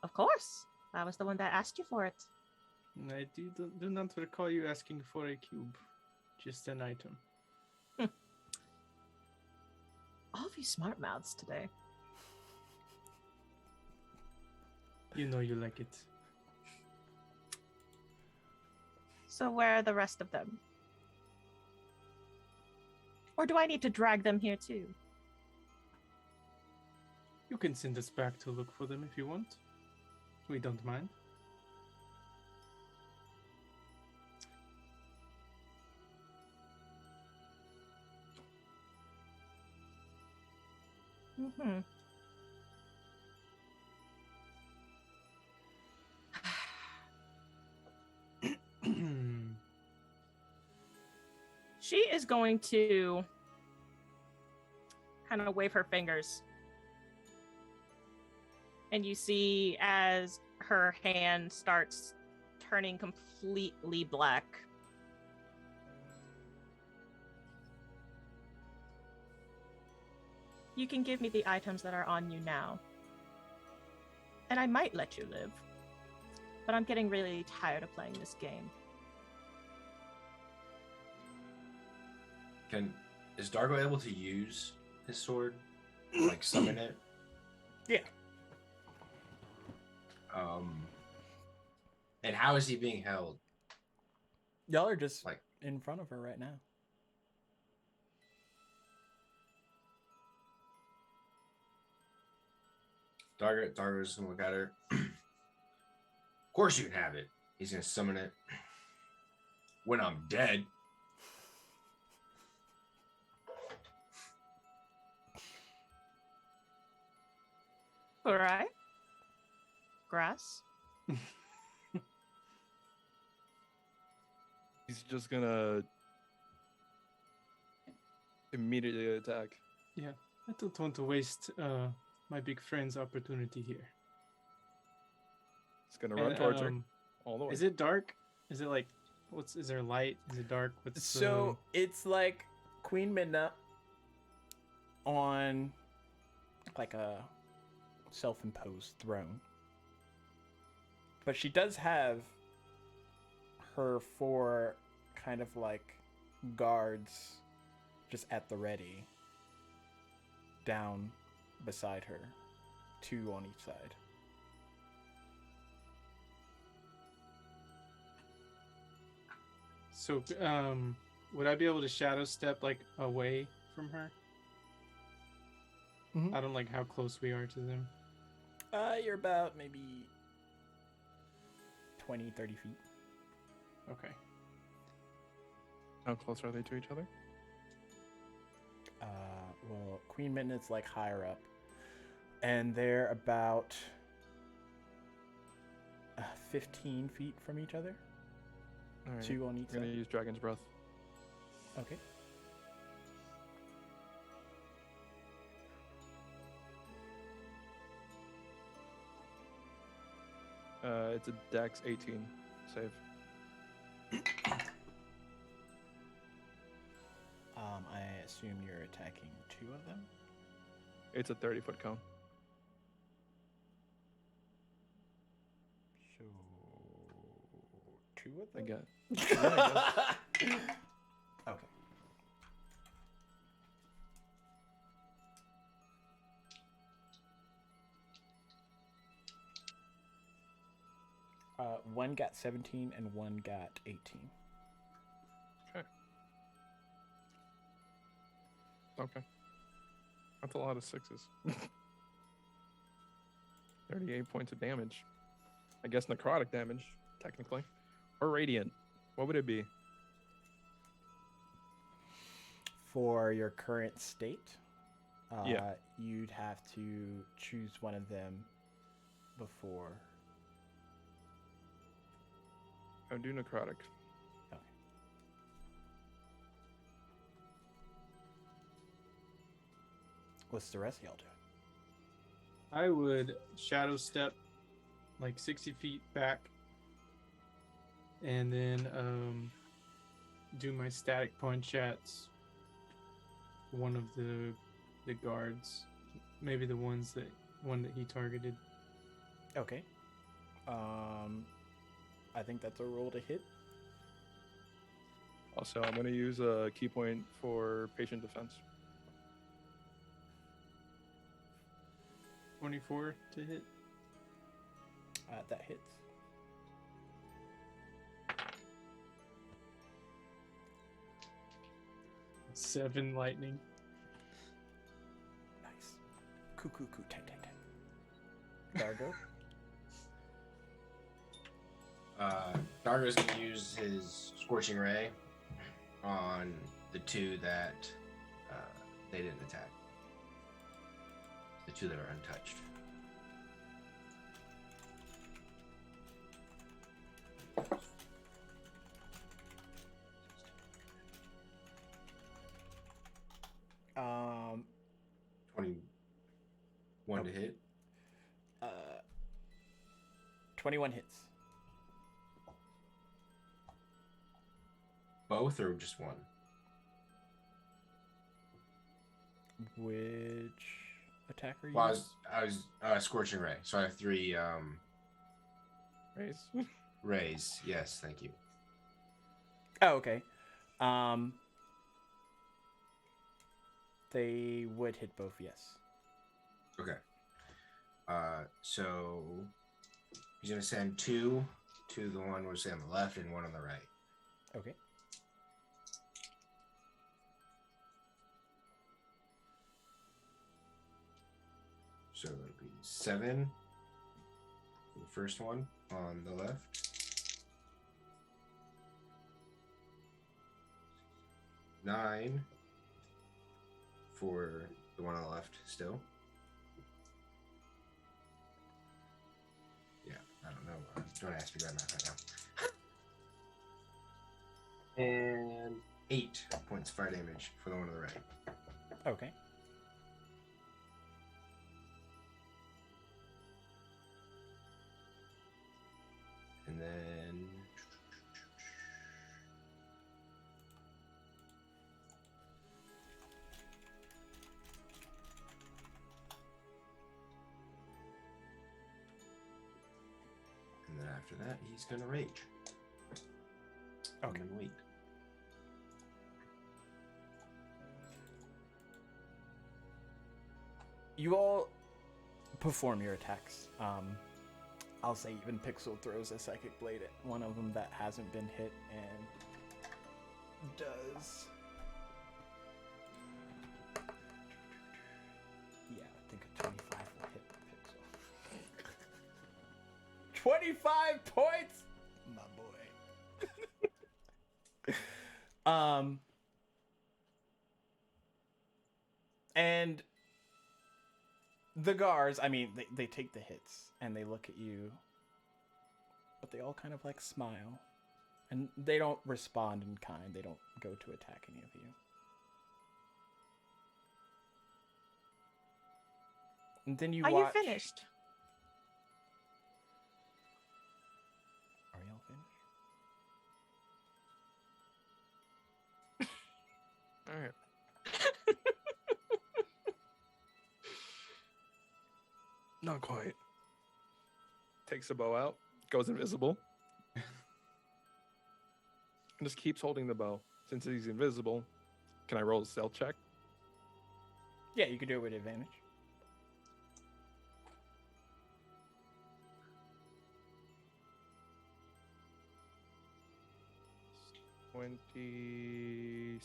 Of course. I was the one that asked you for it. I do not recall you asking for a cube, just an item. All of you smart mouths today. You know you like it. So where are the rest of them? Or do I need to drag them here too? You can send us back to look for them if you want. We don't mind. Mm-hmm. She is going to kind of wave her fingers. And you see as her hand starts turning completely black. You can give me the items that are on you now. And I might let you live. But I'm getting really tired of playing this game. Is Dargo able to use his sword? Like summon it? Yeah. And how is he being held? Y'all are just Like in front of her right now. Dargo's gonna look at her. Of course you can have it. He's gonna summon it. When I'm dead. All right. Grass. He's just gonna immediately attack. Yeah, I don't want to waste my big friend's opportunity here. He's gonna run towards her all the way. Is it dark? Is it like is there light? Is it dark? So it's like Queen Midna on like a self-imposed throne. But she does have her 4 kind of like guards just at the ready down beside her, 2 on each side. So, would I be able to shadow step like away from her? Mhm. I don't like how close we are to them. You're about maybe 20, 30 feet. Okay. How close are they to each other? Well, Queen Mittens like higher up, and they're about 15 feet from each other. All right. 2 on each I'm gonna side. use Dragon's Breath. Okay. It's a Dex 18 save. I assume you're attacking 2 of them. It's a 30-foot cone. So 2 of I them. guess. Okay. One got 17 and one got 18. Okay. That's a lot of 6s. 38 points of damage. I guess necrotic damage, technically. Or radiant. What would it be? For your current state, Yeah. you'd have to choose one of them before. I would do necrotic. Okay. What's the rest of y'all doing? I would shadow step like 60 feet back, and then do my static punch at one of the guards, maybe the one that he targeted. Okay. I think that's a roll to hit. Also, I'm going to use a key point for patient defense. 24 to hit. That hits. Seven lightning. Nice. Coo, tang. Dargo. Dargo's gonna use his Scorching Ray on the 2 that they didn't attack. The 2 that are untouched. Um, 21 to hit. 21 hits. Both or just one? Which attacker? Well, I was Scorching Ray, so I have 3 Raise. rays. Yes, thank you. Oh, okay. They would hit both, yes. Okay. So he's gonna send 2 to the one we'll say on the left and 1 on the right. Okay. So it'll be 7 for the first one on the left. 9 for the one on the left still. Yeah, I don't know. Don't ask me that math right now. And 8 points of fire damage for the one on the right. Okay. And then after that, he's gonna rage. Okay. And then wait. You all perform your attacks. I'll say even Pixel throws a Psychic Blade at one of them that hasn't been hit, and does. Yeah, I think a 25 will hit the pixel. 25 points, my boy. And the guards, I mean, they take the hits and they look at you, but they all kind of like smile, and they don't respond in kind. They don't go to attack any of you. And then you Are watch. you finished? Are y'all finished? All right. Not quite. Takes the bow out, goes invisible, and just keeps holding the bow. Since he's invisible, can I roll a stealth check? Yeah, you can do it with advantage. $26.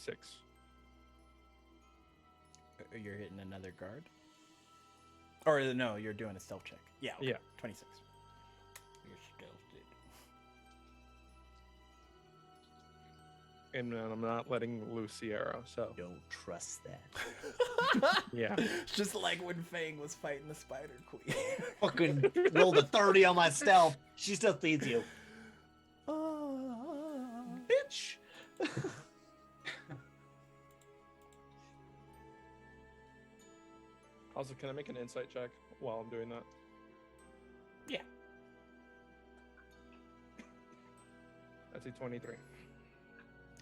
You're hitting another guard. Or no, you're doing a stealth check. Yeah. Okay. Yeah. 26. You're stealthed. And I'm not letting loose the arrow, so Don't trust that. yeah. It's just like when Fang was fighting the Spider Queen. Fucking rolled a 30 on my stealth. She still feeds you. Bitch. Also, can I make an insight check while I'm doing that? Yeah. That's a 23.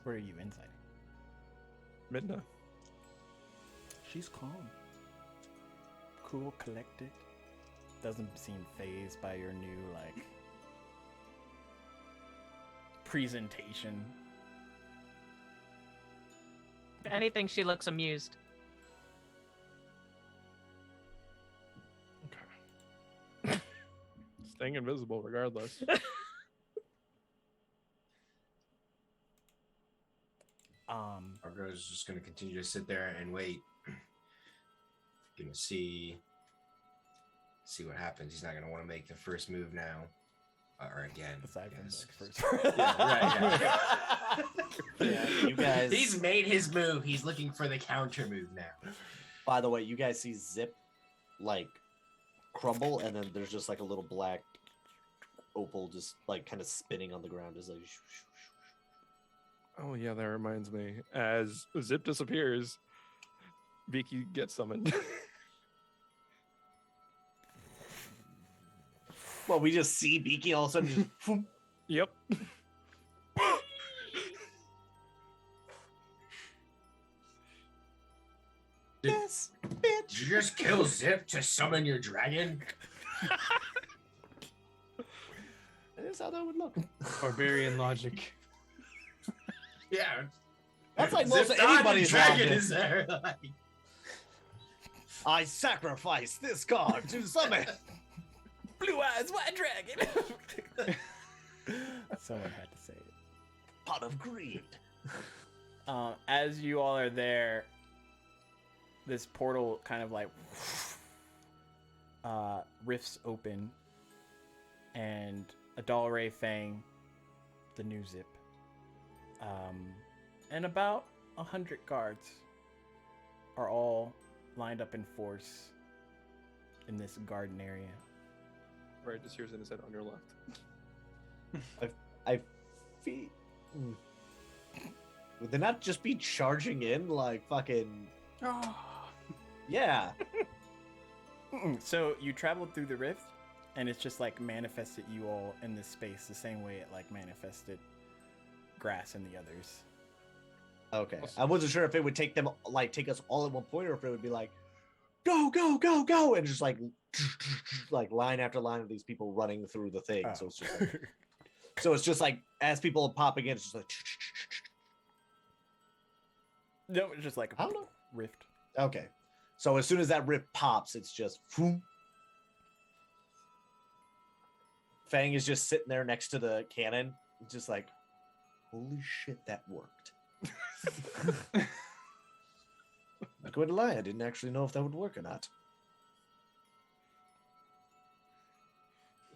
Where are you inside? Midna. She's calm. Cool, collected. Doesn't seem fazed by your new, like, presentation. If anything, she looks amused. Okay. Staying invisible regardless. Argo's just gonna continue to sit there and wait. Gonna see what happens. He's not gonna want to make the first move now, or again. Aside from yes. the first Yeah, Yeah, you guys. He's made his move. He's looking for the counter move now. By the way, you guys see Zip like crumble, and then there's just like a little black opal just like kind of spinning on the ground. Is like. Oh yeah, that reminds me. As Zip disappears, Vicky gets summoned. Well, we just see Beaky all of a sudden just. Phoom. Yep. Yes, Did bitch. you just kill Zip to summon your dragon? That is how that would look. Barbarian logic. Yeah. That's like Zip most of died, the anybody's dragon logic. is there. Like, I sacrifice this card to summon. Blue eyes, white dragon. Someone had to say it. Pot of greed. As you all are there, this portal kind of like rifts open, and a Dalray Fang, the new Zip, and about 100 guards are all lined up in force in this garden area. Right, just hears in his head on your left. I feel. Would they not just be charging in like fucking? Yeah. So you traveled through the rift, and it's just like manifested you all in this space the same way it like manifested Grass and the others. Okay. I wasn't sure if it would take us all at one point, or if it would be like, go, go, go, go, and just like line after line of these people running through the thing. Oh. So it's just like as people are popping in, it's just like. No, it's just like I don't know. rift. Okay. So as soon as that rift pops, it's just. Phoom. Fang is just sitting there next to the cannon, just like, holy shit, that worked. Not going to lie, I didn't actually know if that would work or not.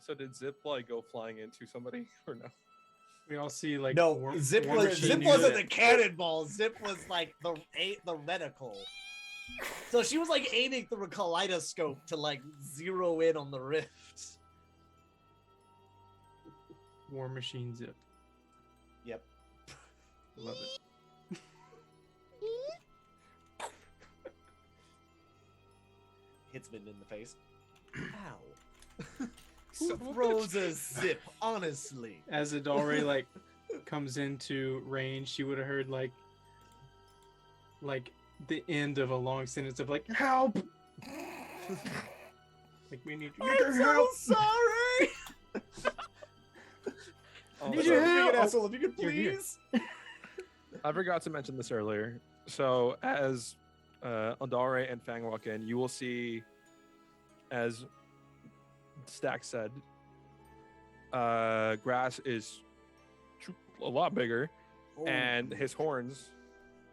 So did Zip like go flying into somebody or no? We all see like No, War- Zip War was Machine Zip knew wasn't that- the cannonball. Zip was like the reticle. So she was like aiming through a kaleidoscope to like zero in on the rift. War Machine Zip. Yep. Love it. Hits Min in the face. Ow. Who throws a zip, honestly? As Adore like comes into range, she would have heard like the end of a long sentence of like help. Like we need you to I'm so help. sorry. Oh, Need so- you help? Asshole, if you could You're here. please. I forgot to mention this earlier. So as Adare and Fang walk in, you will see, as Stack said, Grass is a lot bigger, and his horns,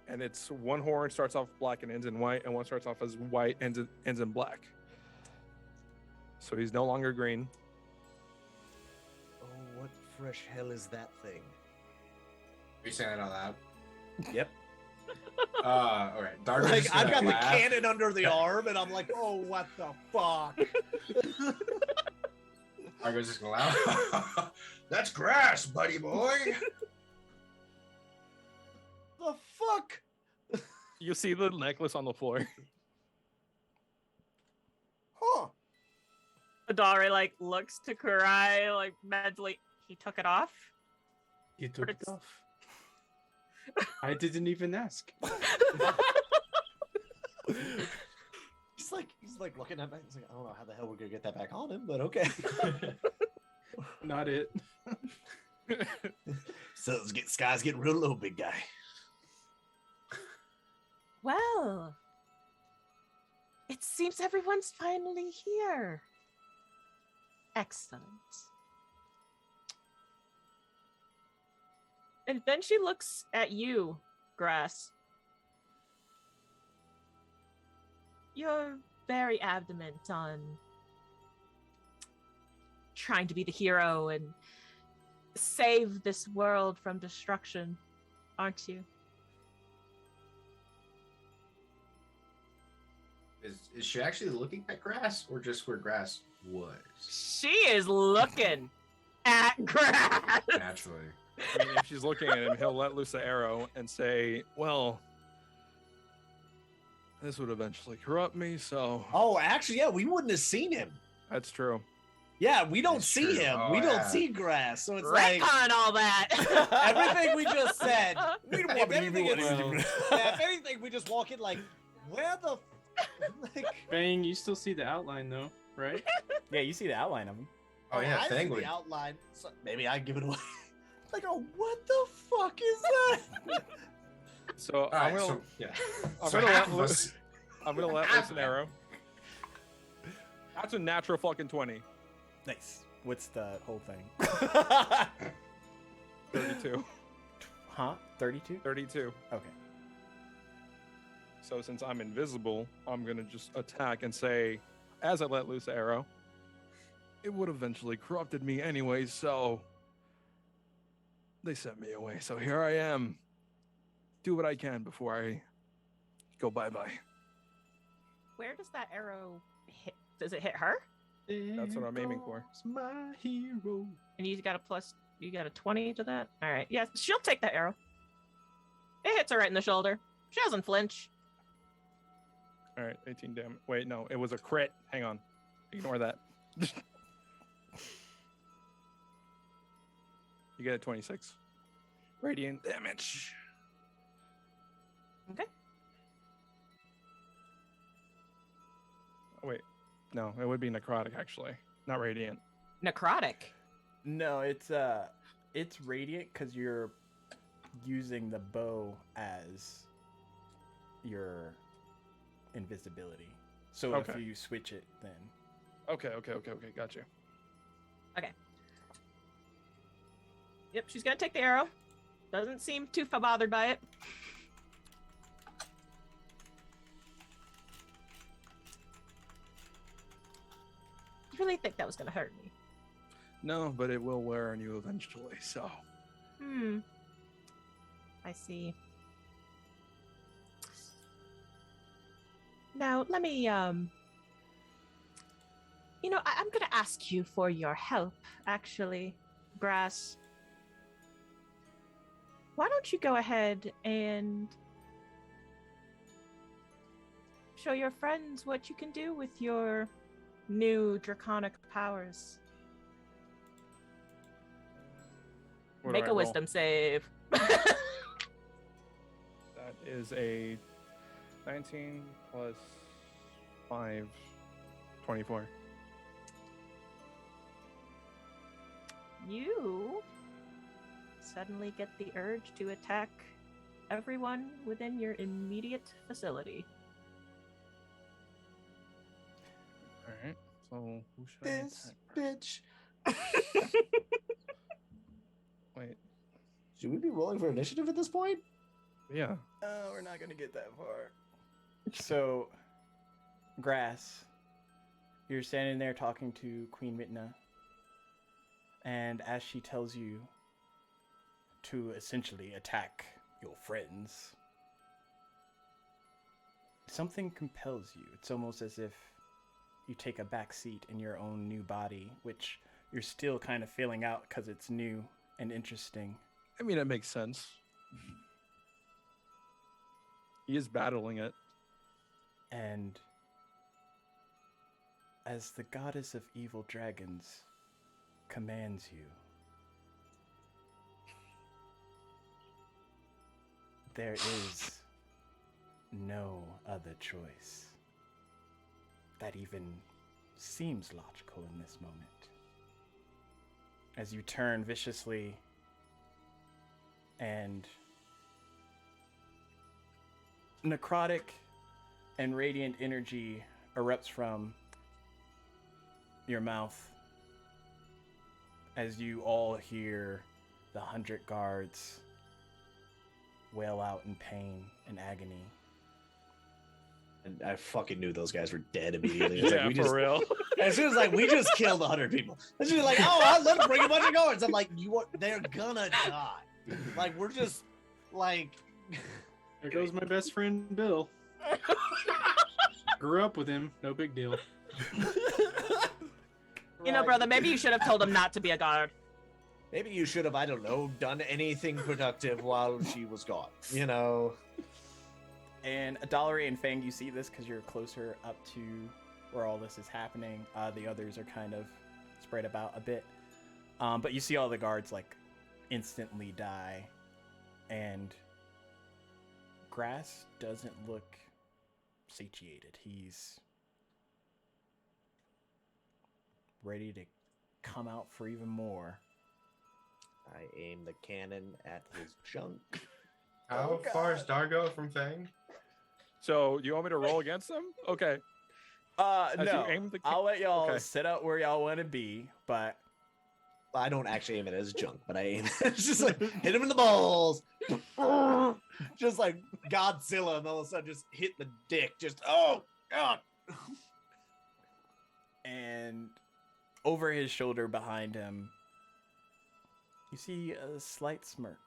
and it's one horn starts off black and ends in white, and one starts off as white ends in black. So he's no longer green. Oh, what fresh hell is that thing? Are you saying that out loud? Yep. All right. Dargo's Like just I've got gonna the laugh. cannon under the arm, and I'm like, oh, what the fuck? Dargo's just gonna laugh. That's grass, buddy boy. The fuck? You see the necklace on the floor. Huh? Adare like looks to Kurai like mentally. He took it off. You took it It's- off. I didn't even ask. He's like looking at me. He's like, I don't know how the hell we're gonna get that back on him, but okay. Not it. So sky's getting real low, big guy. Well, it seems everyone's finally here. Excellent. And then she looks at you, Grass. You're very adamant on trying to be the hero and save this world from destruction, aren't you? Is she actually looking at grass or just where grass was? She is looking at Grass. Naturally. I mean, if she's looking at him, he'll let loose the arrow and say, well, this would eventually corrupt me, so Oh, actually, yeah, we wouldn't have seen him. that's true. Yeah, we don't That's see true. him. Oh, we don't yeah. see grass, so it's like Retcon all that. everything we just said. If anything, Well- if anything, we just walk in like, where the, like, Bang, you still see the outline though, right? Yeah, you see the outline of him. Oh yeah, I see Fang would. the outline. So maybe I give it away. Like, oh, what the fuck is that? So All I'm right, gonna so yeah. I'm So gonna half let of loose us- I'm gonna let loose an arrow. That's a natural fucking 20. Nice. What's the whole thing? 32. Huh? 32? 32. Okay. So since I'm invisible, I'm gonna just attack and say, as I let loose the arrow, it would eventually corrupted me anyway, so they sent me away. So here I am. Do what I can before I go bye-bye. Where does that arrow hit? Does it hit her? That's what I'm aiming for. There goes my hero. And you got a 20 to that? All right. Yeah, she'll take that arrow. It hits her right in the shoulder. She doesn't flinch. All right, 18 damage. Wait, no, it was a crit. Hang on. Ignore that. You get a 26. Radiant damage. Okay. Oh, wait. No, it would be necrotic actually, not radiant. Necrotic. No, it's radiant because you're using the bow as your invisibility. So if Okay. you switch it, then Okay, got you. Yep, she's gonna take the arrow. Doesn't seem too bothered by it. really think that was gonna hurt me. No, but it will wear on you eventually. So I see. Now let me I'm gonna ask you for your help, actually, Grass. Why don't you go ahead and show your friends what you can do with your new draconic powers? what do Make I a roll? wisdom save. That is a 19 plus 5, 24. You suddenly get the urge to attack everyone within your immediate vicinity. All right. So who should I This attack? bitch. Wait. Should we be rolling for initiative at this point? Yeah. We're not gonna get that far. So, Grass, you're standing there talking to Queen Mitna, and as she tells you to essentially attack your friends, something compels you. It's almost as if you take a back seat in your own new body, which you're still kind of filling out because it's new and interesting. I mean, it makes sense. He is battling it. And as the goddess of evil dragons commands you, there is no other choice that even seems logical in this moment. As you turn viciously and necrotic and radiant energy erupts from your mouth as you all hear the 100 guards wail out in pain and agony. And I fucking knew those guys were dead immediately. It's Yeah, like, we for just, real. as soon as we just killed 100 people. And she's like, oh, let's bring a bunch of guards. I'm like, they're gonna die. Like, we're just like. There goes my best friend Bill. Grew up with him, no big deal. You know, brother, maybe you should have told him not to be a guard. Maybe you should have, I don't know, done anything productive while she was gone. You know. And Adalari and Fang, you see this because you're closer up to where all this is happening. The others are kind of spread about a bit. But you see all the guards like instantly die. And Grass doesn't look satiated. He's ready to come out for even more. I aim the cannon at his junk. How far is Dargo from Fang? So, you want me to roll against them? Okay. As you No. aim the I'll let y'all Okay. set up where y'all want to be, but I don't actually aim it at his junk, but I aim it's just like hit him in the balls. Just like Godzilla, and all of a sudden just hit the dick. Just oh god. and over his shoulder behind him, you see a slight smirk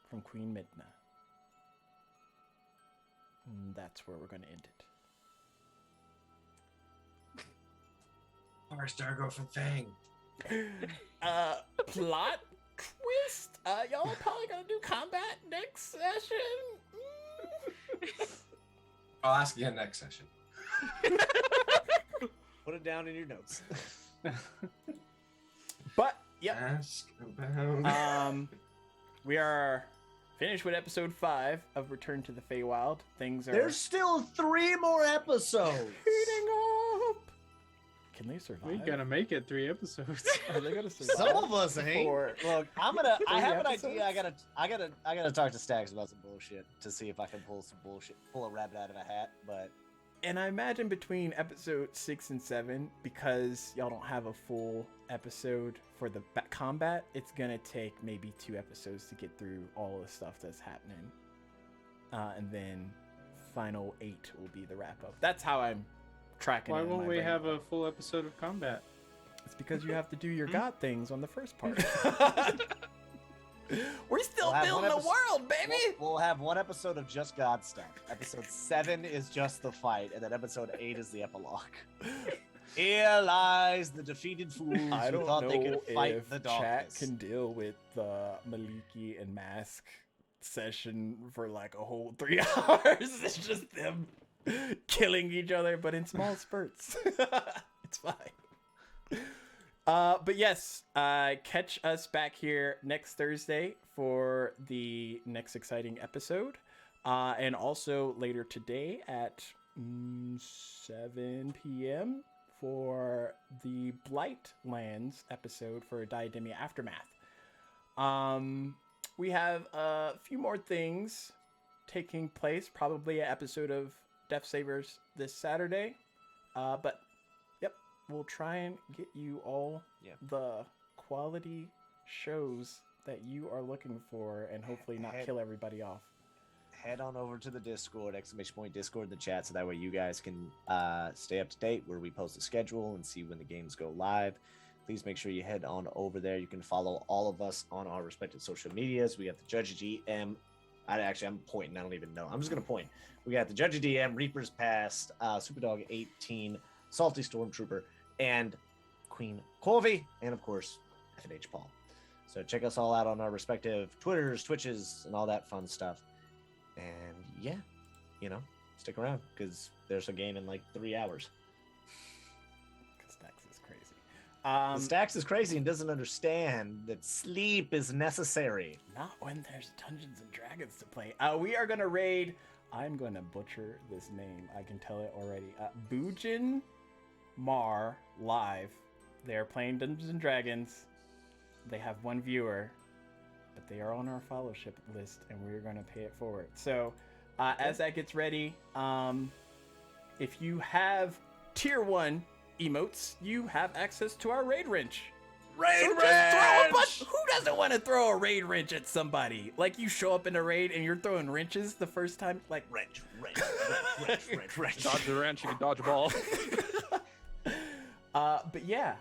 from Queen Midna. And that's where we're going to end it. How far is Dargo from Fang? Plot twist. Y'all probably gonna do combat next session. I'll ask again next session. Put it down in your notes. But yep. Ask about. We are finished with episode 5 of Return to the Feywild. Things are There's still 3 more episodes. heating up. Can they survive? We gotta make it 3 episodes. Are they gonna survive? Some of us ain't. Or- Look, I Three have an episodes? idea. I gotta talk to Stags about some bullshit to see if I can pull a rabbit out of a hat. But And I imagine between episode 6 and 7, because y'all don't have a full episode for the combat, it's gonna take maybe 2 episodes to get through all the stuff that's happening. And then final 8 will be the wrap up. That's how I'm tracking Why it in won't my we brain. have a full episode of combat? It's because you have to do your god things on the first part. We're still We'll have building one a episode- world, baby. We'll have one episode of just God stuff. Episode 7 is just the fight, and then episode 8 is the epilogue. Here lies the defeated fools I who don't thought they know could fight if the chat darkness. can deal with the Maliki and Mask session for like a whole 3 hours. It's just them killing each other, but in small spurts. It's fine. But yes, catch us back here next Thursday for the next exciting episode. And also later today at 7 p.m. for the Blightlands episode for Diademia Aftermath. We have a few more things taking place, probably an episode of Death Savers this Saturday. But yep, we'll try and get you all the quality shows that you are looking for and hopefully not kill everybody off. Head on over to the Discord, !Discord in the chat, so that way you guys can stay up to date where we post the schedule and see when the games go live. Please make sure you head on over there. You can follow all of us on our respective social medias. We got the Judge GM. I'm pointing. I don't even know. I'm just going to point. We got the Judge DM, Reaper's Past, Superdog 18, Salty Stormtrooper, and Queen Corvy, and of course, FNH Paul. So check us all out on our respective Twitters, Twitches, and all that fun stuff. And yeah, stick around because there's a game in like 3 hours. Stacks is crazy. The Stacks is crazy and doesn't understand that sleep is necessary. Not when there's Dungeons and Dragons to play. We are gonna raid. I'm gonna butcher this name. I can tell it already. Bujin Mar live. They're playing Dungeons and Dragons. They have 1 viewer, but they are on our fellowship list, and we're gonna pay it forward. So, as that gets ready, if you have tier 1 emotes, you have access to our raid wrench. Raid Who doesn't want to throw a raid wrench at somebody? Like you show up in a raid and you're throwing wrenches the first time, like wrench. Dodge the wrench, you can dodge a ball. But yeah,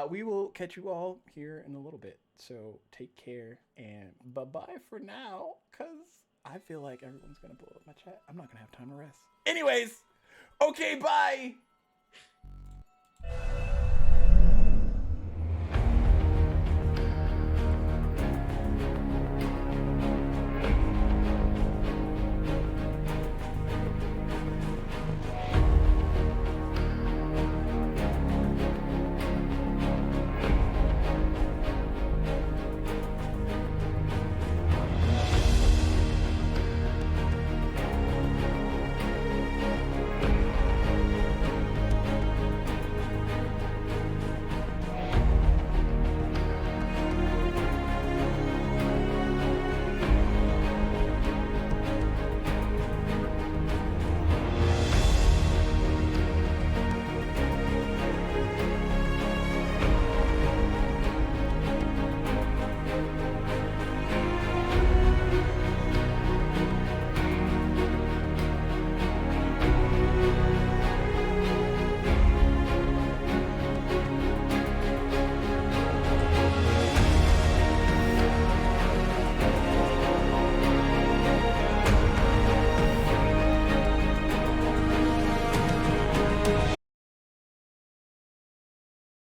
we will catch you all here in a little bit. So take care and bye-bye for now, because I feel like everyone's going to blow up my chat. I'm not going to have time to rest. Anyways, okay, bye.